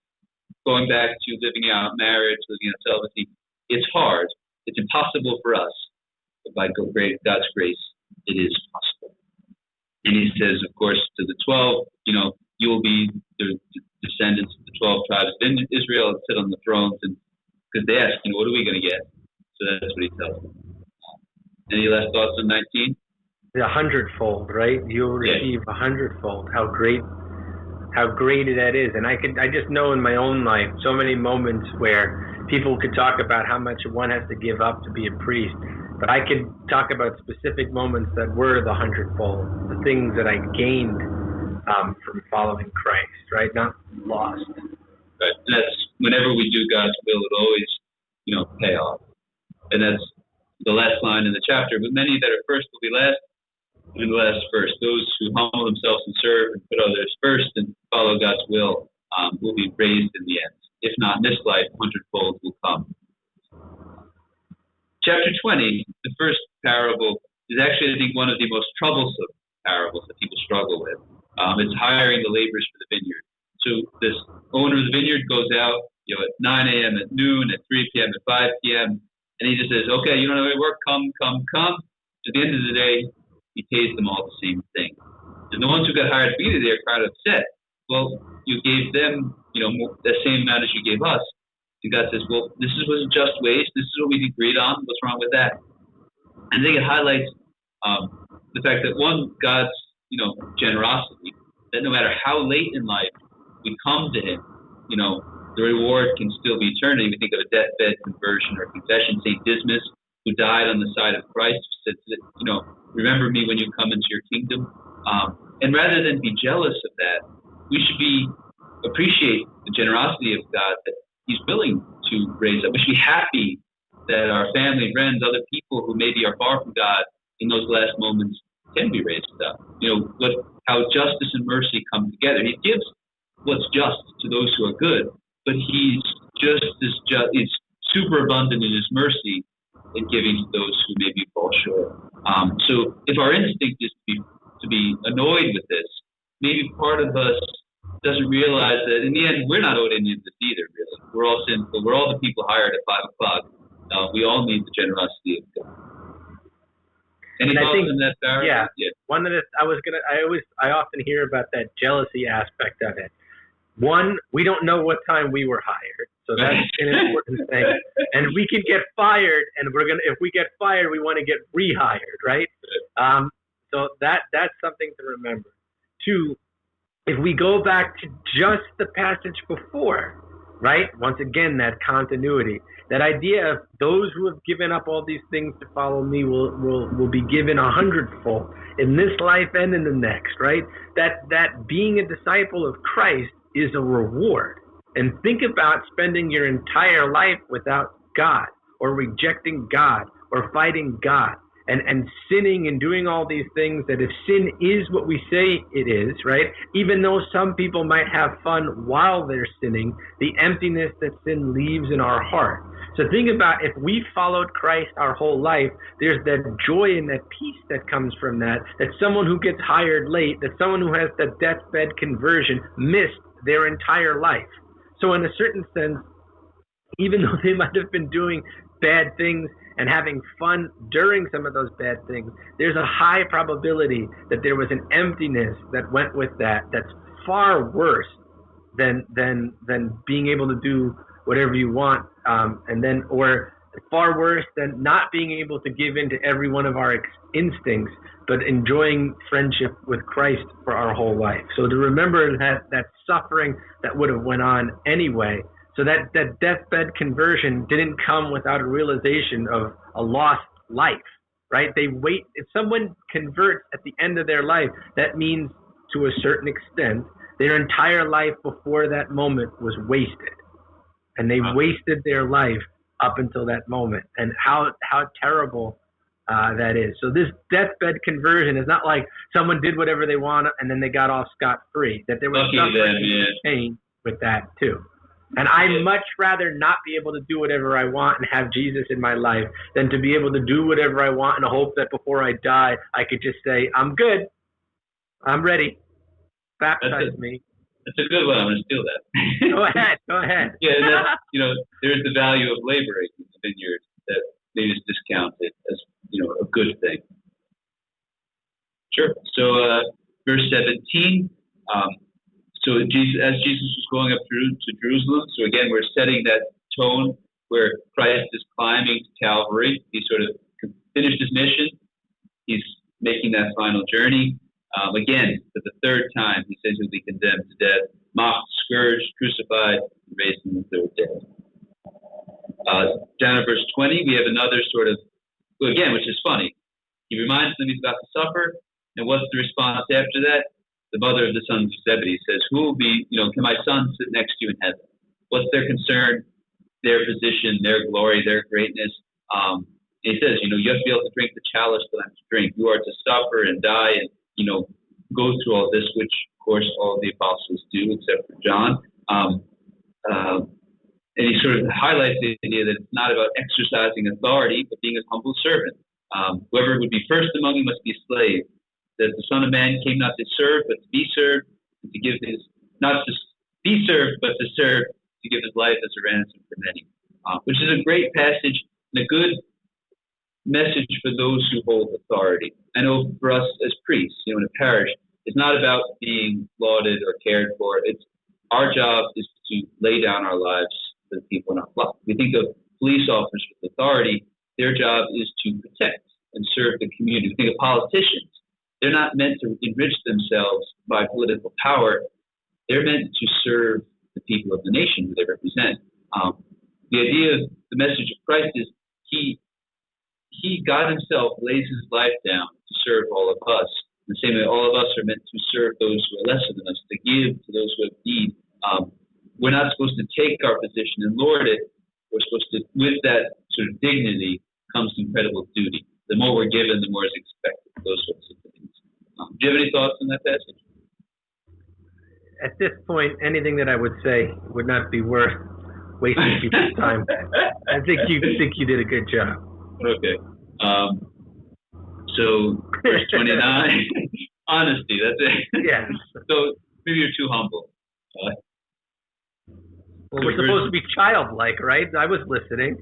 S3: going back to living out marriage, living out celibacy, it's hard. It's impossible for us. But by God's grace, it is possible. And he says, of course, to the 12, you will be the descendants of the 12 tribes of Israel and sit on the thrones. And because they ask, what are we going to get? So that's what he tells them. Any last thoughts on 19?
S2: A hundredfold, right? You'll receive a hundredfold. How great that is. And I just know in my own life so many moments where people could talk about how much one has to give up to be a priest, but I could talk about specific moments that were the hundredfold, the things that I gained from following Christ, right? Not lost.
S3: Right. And that's whenever we do God's will, it always, pay off. And that's the last line in the chapter. But many that are first will be last, and the last first. Those who humble themselves and serve and put others first and follow God's will be raised in the end. If not in this life, hundredfold will come. Chapter 20, the first parable, is actually, I think, one of the most troublesome parables that people struggle with. It's hiring the laborers for the vineyard. So this owner of the vineyard goes out, at 9 a.m., at noon, at 3 p.m., at 5 p.m., and he just says, okay, you don't know how to work, come. At the end of the day, he pays them all the same thing. And the ones who got hired to be there are quite upset. Well, you gave them, the same amount as you gave us. And God says, well, this was a just wage. This is what we agreed on. What's wrong with that? And I think it highlights the fact that, one, God's, generosity, that no matter how late in life we come to Him, the reward can still be eternity. We think of a deathbed conversion or confession. St. Dismas, who died on the side of Christ, said, remember me when you come into your kingdom. And rather than be jealous of that, we should appreciate the generosity of God that He's willing to raise up. We should be happy that our family, friends, other people who maybe are far from God in those last moments can be raised up. How justice and mercy come together. He gives what's just to those who are good, but He's just as just. He's super abundant in His mercy in giving to those who maybe fall short. So if our instinct is to be annoyed with this, maybe part of us doesn't realize that in the end we're not owed any of this either. Really, we're all sinful. We're all the people hired at 5 o'clock. We all need the generosity of God. Any thoughts on that, Barry?
S2: Yeah. One that I often hear about that jealousy aspect of it. One, we don't know what time we were hired, so that's an important thing. And we can get fired, and if we get fired, we want to get rehired, right? So that's something to remember. Two, if we go back to just the passage before, right? Once again, that continuity, that idea of those who have given up all these things to follow me will be given 100-fold in this life and in the next, right? That being a disciple of Christ is a reward. And think about spending your entire life without God, or rejecting God, or fighting God. and sinning and doing all these things, that if sin is what we say it is, right, even though some people might have fun while they're sinning, the emptiness that sin leaves in our heart. So think about, if we followed Christ our whole life, there's that joy and that peace that comes from that someone who gets hired late, that someone who has that deathbed conversion missed their entire life. So in a certain sense, even though they might have been doing bad things and having fun during some of those bad things, there's a high probability that there was an emptiness that went with that that's far worse than being able to do whatever you want, or far worse than not being able to give in to every one of our instincts, but enjoying friendship with Christ for our whole life. So to remember that suffering that would have went on anyway. So that deathbed conversion didn't come without a realization of a lost life, right? If someone converts at the end of their life, that means to a certain extent, their entire life before that moment was wasted. And they wasted their life up until that moment. And how terrible that is. So this deathbed conversion is not like someone did whatever they want and then they got off scot-free. That there was suffering and pain with that too. And I'd much rather not be able to do whatever I want and have Jesus in my life than to be able to do whatever I want and hope that before I die, I could just say, I'm good. I'm ready. Baptize me.
S3: That's a good one. I'm going to steal that.
S2: Go ahead.
S3: Yeah, there's the value of laboring in the vineyard that maybe is discounted as, a good thing. Sure. So, verse 17. So as Jesus was going up to Jerusalem, so again, we're setting that tone where Christ is climbing to Calvary. He sort of finished his mission. He's making that final journey. Again, for the third time, he says he'll be condemned to death, mocked, scourged, crucified, and raised on the third day. Down at verse 20, we have another sort of, again, which is funny. He reminds them he's about to suffer, and what's the response after that? The mother of the sons of Zebedee says, who will be, can my son sit next to you in heaven? What's their concern, their position, their glory, their greatness? And he says, you have to be able to drink the chalice that I'm to drink. You are to suffer and die and, go through all this, which, of course, all the apostles do, except for John. And he sort of highlights the idea that it's not about exercising authority, but being a humble servant. Whoever would be first among you must be a slave. That the Son of Man came not to serve, but to be served, and to give not to be served, but to serve, to give his life as a ransom for many. Which is a great passage and a good message for those who hold authority. I know for us as priests, in a parish, it's not about being lauded or cared for. It's our job is to lay down our lives for the people in our flock. We think of police officers with authority. Their job is to protect and serve the community. We think of politicians. They're not meant to enrich themselves by political power. They're meant to serve the people of the nation who they represent. The idea of the message of Christ is he, God himself, lays his life down to serve all of us. In the same way, all of us are meant to serve those who are lesser than us, to give to those who have need. We're not supposed to take our position and lord it. We're supposed to, with that sort of dignity, comes incredible duty. The more we're given, the more is expected. Those sorts of things. Do you have any thoughts on that passage?
S2: At this point, anything that I would say would not be worth wasting people's time. I think you did a good job.
S3: Okay. So verse 29, honesty. That's it.
S2: Yeah.
S3: So maybe you're too humble.
S2: Well, we're supposed to be childlike, right? I was listening.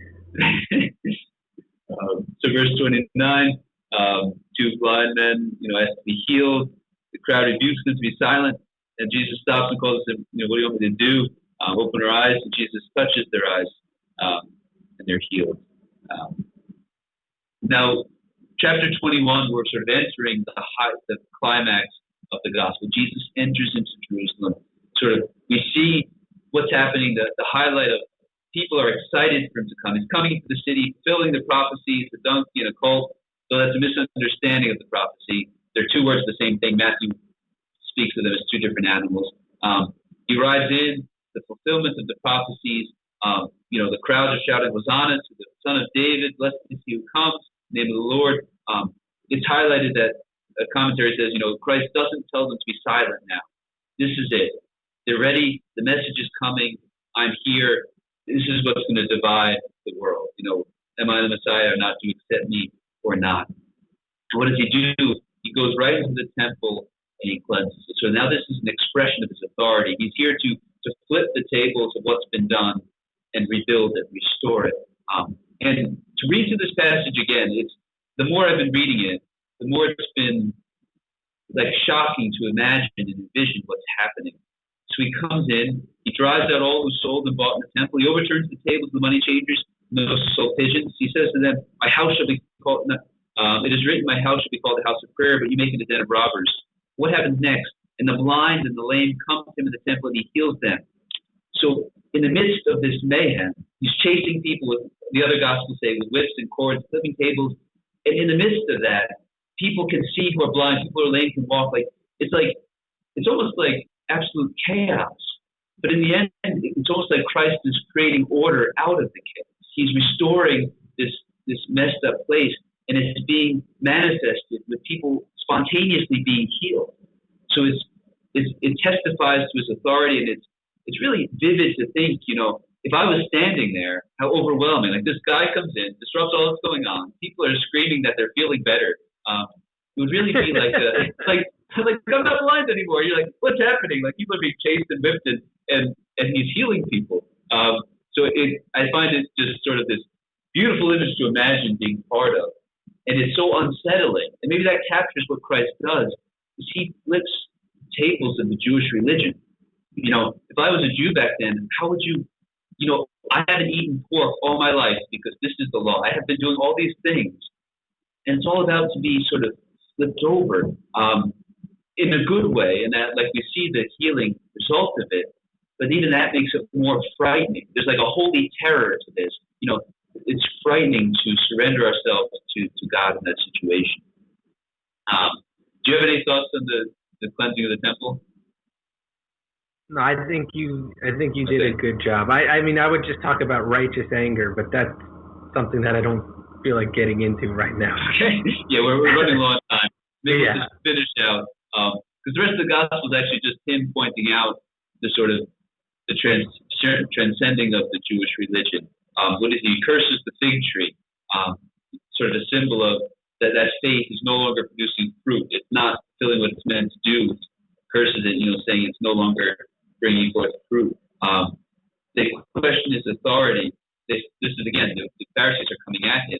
S3: So verse 29, two blind men, asked to be healed. The crowd rebukes them to be silent, and Jesus stops and calls them, what do you want me to do? Open their eyes, and Jesus touches their eyes, and they're healed. Now, chapter 21, we're sort of entering the climax of the gospel. Jesus enters into Jerusalem. Sort of, we see what's happening. The highlight of people are excited for him to come. He's coming into the city, fulfilling the prophecy. It's a donkey and a colt. So that's a misunderstanding of the prophecy. They're two words, the same thing. Matthew speaks of them as two different animals. He rides in, the fulfillment of the prophecies. The crowds are shouting, Hosanna to the Son of David. Blessed is he who comes. In the name of the Lord. It's highlighted that a commentary says, Christ doesn't tell them to be silent now. This is it. They're ready. The message is coming. I'm here. This is what's going to divide the world. Am I the Messiah or not? Do you accept me or not? And what does he do? He goes right into the temple and he cleanses it. So now this is an expression of his authority. He's here to flip the tables of what's been done and rebuild it, restore it. And to read through this passage again, the more I've been reading it, the more it's been like shocking to imagine and envision what's happening. So he comes in, he drives out all who sold and bought in the temple, he overturns the tables of the money changers, and those who sold pigeons. He says to them, my house shall be called, it is written, my house shall be called the house of prayer, but you make it a den of robbers. What happens next? And the blind and the lame come to him in the temple and he heals them. So in the midst of this mayhem, he's chasing people with, the other gospels say, with whips and cords, flipping tables. And in the midst of that, people can see who are blind, people who are lame can walk. It's almost like absolute chaos. But in the end, it's almost like Christ is creating order out of the chaos. He's restoring this messed up place, and it's being manifested with people spontaneously being healed. So it testifies to his authority, and it's really vivid to think, if I was standing there, how overwhelming. Like this guy comes in, disrupts all that's going on. People are screaming that they're feeling better. It would really be like I'm not blind anymore. You're like, what's happening? Like people are being chased and whipped, and he's healing people. So I find it just sort of this beautiful image to imagine being part of, and it's so unsettling. And maybe that captures what Christ does. Is he flips tables in the Jewish religion. If I was a Jew back then, how would you? I haven't eaten pork all my life because this is the law. I have been doing all these things, and it's all about to be sort of flipped over in a good way, and that like we see the healing result of it. But even that makes it more frightening. There's like a holy terror to this. It's frightening to surrender ourselves to God in that situation. Do you have any thoughts on the cleansing of the temple?
S2: No, I think you did a good job. I mean, I would just talk about righteous anger, but that's something that I don't feel like getting into right now.
S3: Okay. Yeah, we're running low on time. Maybe
S2: Yeah.
S3: we'll just finish out. Because the rest of the gospel is actually just him pointing out the sort of the transcending of the Jewish religion. What is he curses the fig tree? Sort of a symbol of that faith is no longer producing fruit. It's not fulfilling what it's meant to do. Curses it, saying it's no longer bringing forth fruit. They question his authority. This is again, the Pharisees are coming at him,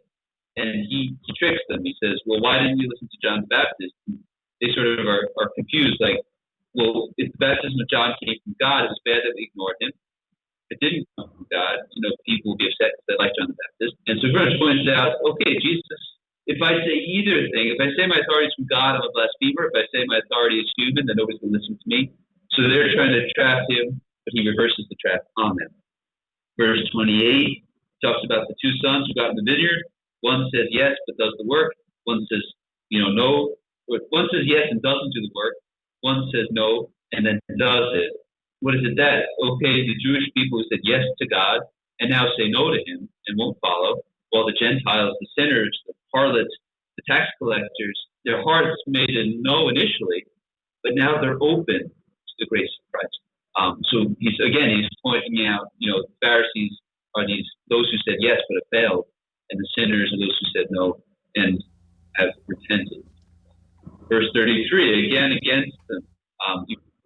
S3: and he tricks them. He says, "Well, why didn't you listen to John the Baptist?" They sort of are confused. Like, well, if the baptism of John came from God, it was bad that we ignored him. If it didn't come from God, people will be upset because they like John the Baptist. And so Verse points out, okay, Jesus, if I say either thing, if I say my authority is from God, I'm a blasphemer. If I say my authority is human, then nobody's going to listen to me. So they're trying to trap him, but he reverses the trap on them. Verse 28 talks about the two sons who got in the vineyard. One says yes, but does the work. One says, no. One says yes and doesn't do the work. One says no and then does it. What is it that? Okay, the Jewish people who said yes to God and now say no to him and won't follow, while the Gentiles, the sinners, the harlots, the tax collectors, their hearts made a no initially, but now they're open to the grace of Christ. So he's pointing out, the Pharisees are those who said yes but have failed, and the sinners are those who said no and have repented. Verse 33, again against them.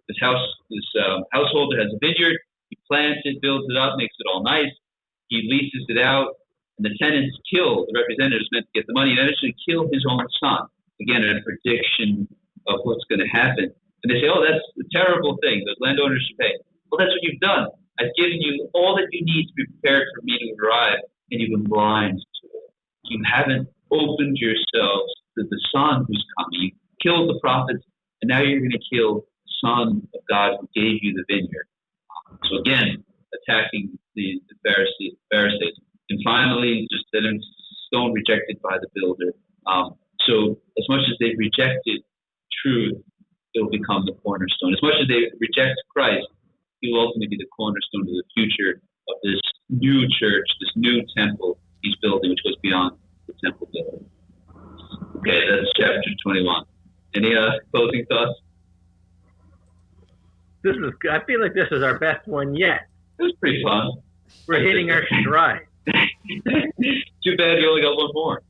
S3: This householder has a vineyard. He plants it, builds it up, makes it all nice. He leases it out, and the tenants kill the representatives meant to get the money and eventually kill his own son. Again, a prediction of what's going to happen. And they say, oh, that's a terrible thing. The landowners should pay. Well, that's what you've done. I've given you all that you need to be prepared for me to arrive, and you've been blind to it. You haven't opened yourselves to the Son who's coming. You killed the prophets, and now you're going to kill the Son of God who gave you the vineyard. So again, attacking the Pharisees. And finally, just that stone rejected by the builder. So as much as they've rejected truth, it will become the cornerstone. As much as they reject Christ, he will ultimately be the cornerstone to the future of this new church, this new temple he's building, which goes beyond the temple building. Okay, that's chapter 21. Any closing thoughts?
S2: I feel like this is our best one yet.
S3: It was pretty fun.
S2: We're hitting our stride.
S3: Too bad you only got one more.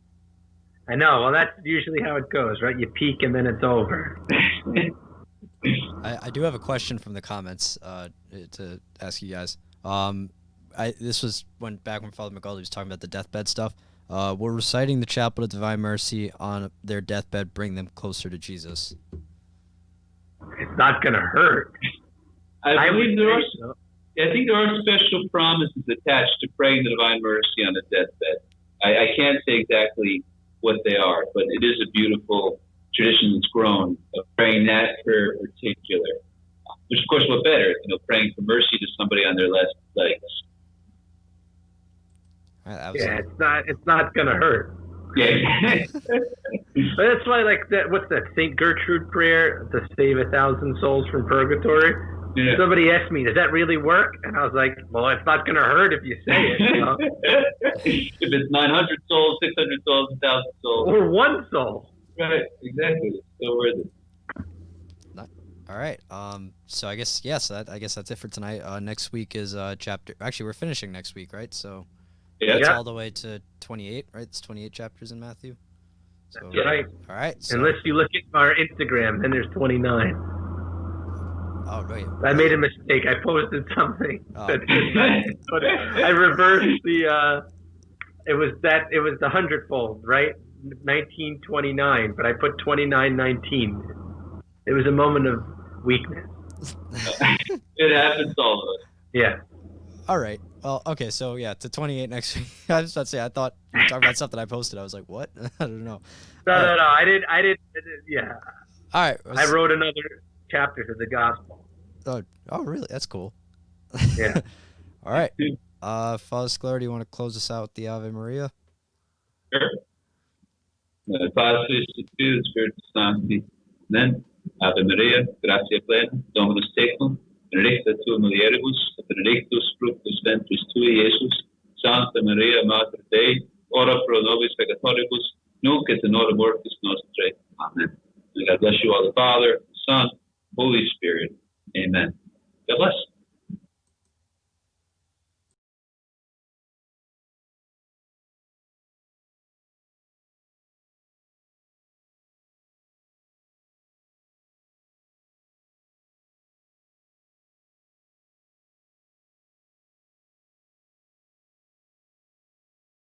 S2: I know. Well, that's usually how it goes, right? You peak and then it's over.
S1: I do have a question from the comments to ask you guys. This was back when Father McAuley was talking about the deathbed stuff. Will reciting the Chaplet of Divine Mercy on their deathbed bring them closer to Jesus?
S2: It's not going to hurt.
S3: I think there are special promises attached to praying the Divine Mercy on a deathbed. I can't say exactly what they are, but it is a beautiful tradition that's grown of praying that prayer in particular. Which, of course, what better? Praying for mercy to somebody on their last legs.
S2: It's not going to hurt.
S3: Yeah.
S2: But that's why, what's that, St. Gertrude prayer to save 1,000 souls from purgatory? Yeah. Somebody asked me, does that really work? And I was like, well, it's not going to hurt if you say it.
S3: If it's 900 souls, 600 souls, 1,000 souls.
S2: Or one soul.
S3: Right, exactly. It's so worth it.
S1: All right. So I guess, I guess that's it for tonight. Next week is chapter. Actually, we're finishing next week, right? So it's all the way to 28, right? It's 28 chapters in Matthew. So,
S2: that's right.
S1: All right. So,
S2: unless you look at our Instagram, then there's 29.
S1: Oh, right.
S2: I made a mistake. I posted something. I reversed the. It was the hundredfold, right? 1929, but I put 2919. It was a moment of weakness.
S3: It happens to all of us.
S2: Yeah.
S1: All right. Well, okay. So to 28 next week. I was about to say, I thought you were talking about something I posted. I was like, what? I don't know.
S2: No. I did. Yeah.
S1: All right.
S2: I wrote another chapter to the gospel.
S1: Oh, really? That's cool.
S2: Yeah.
S1: All right. Father Scler, do you want to close us out with the Ave Maria?
S3: Sure. Padre, Spiritus Sancti. Then Ave Maria, gratia plena, Dominus tecum, benedicta tu mulieribus, et benedictus fructus ventris tui, Iesus. Sancta Maria, Mater Dei, ora pro nobis peccatoribus, nunc et in hora mortis nostrae. Amen. May God bless you all, the Father,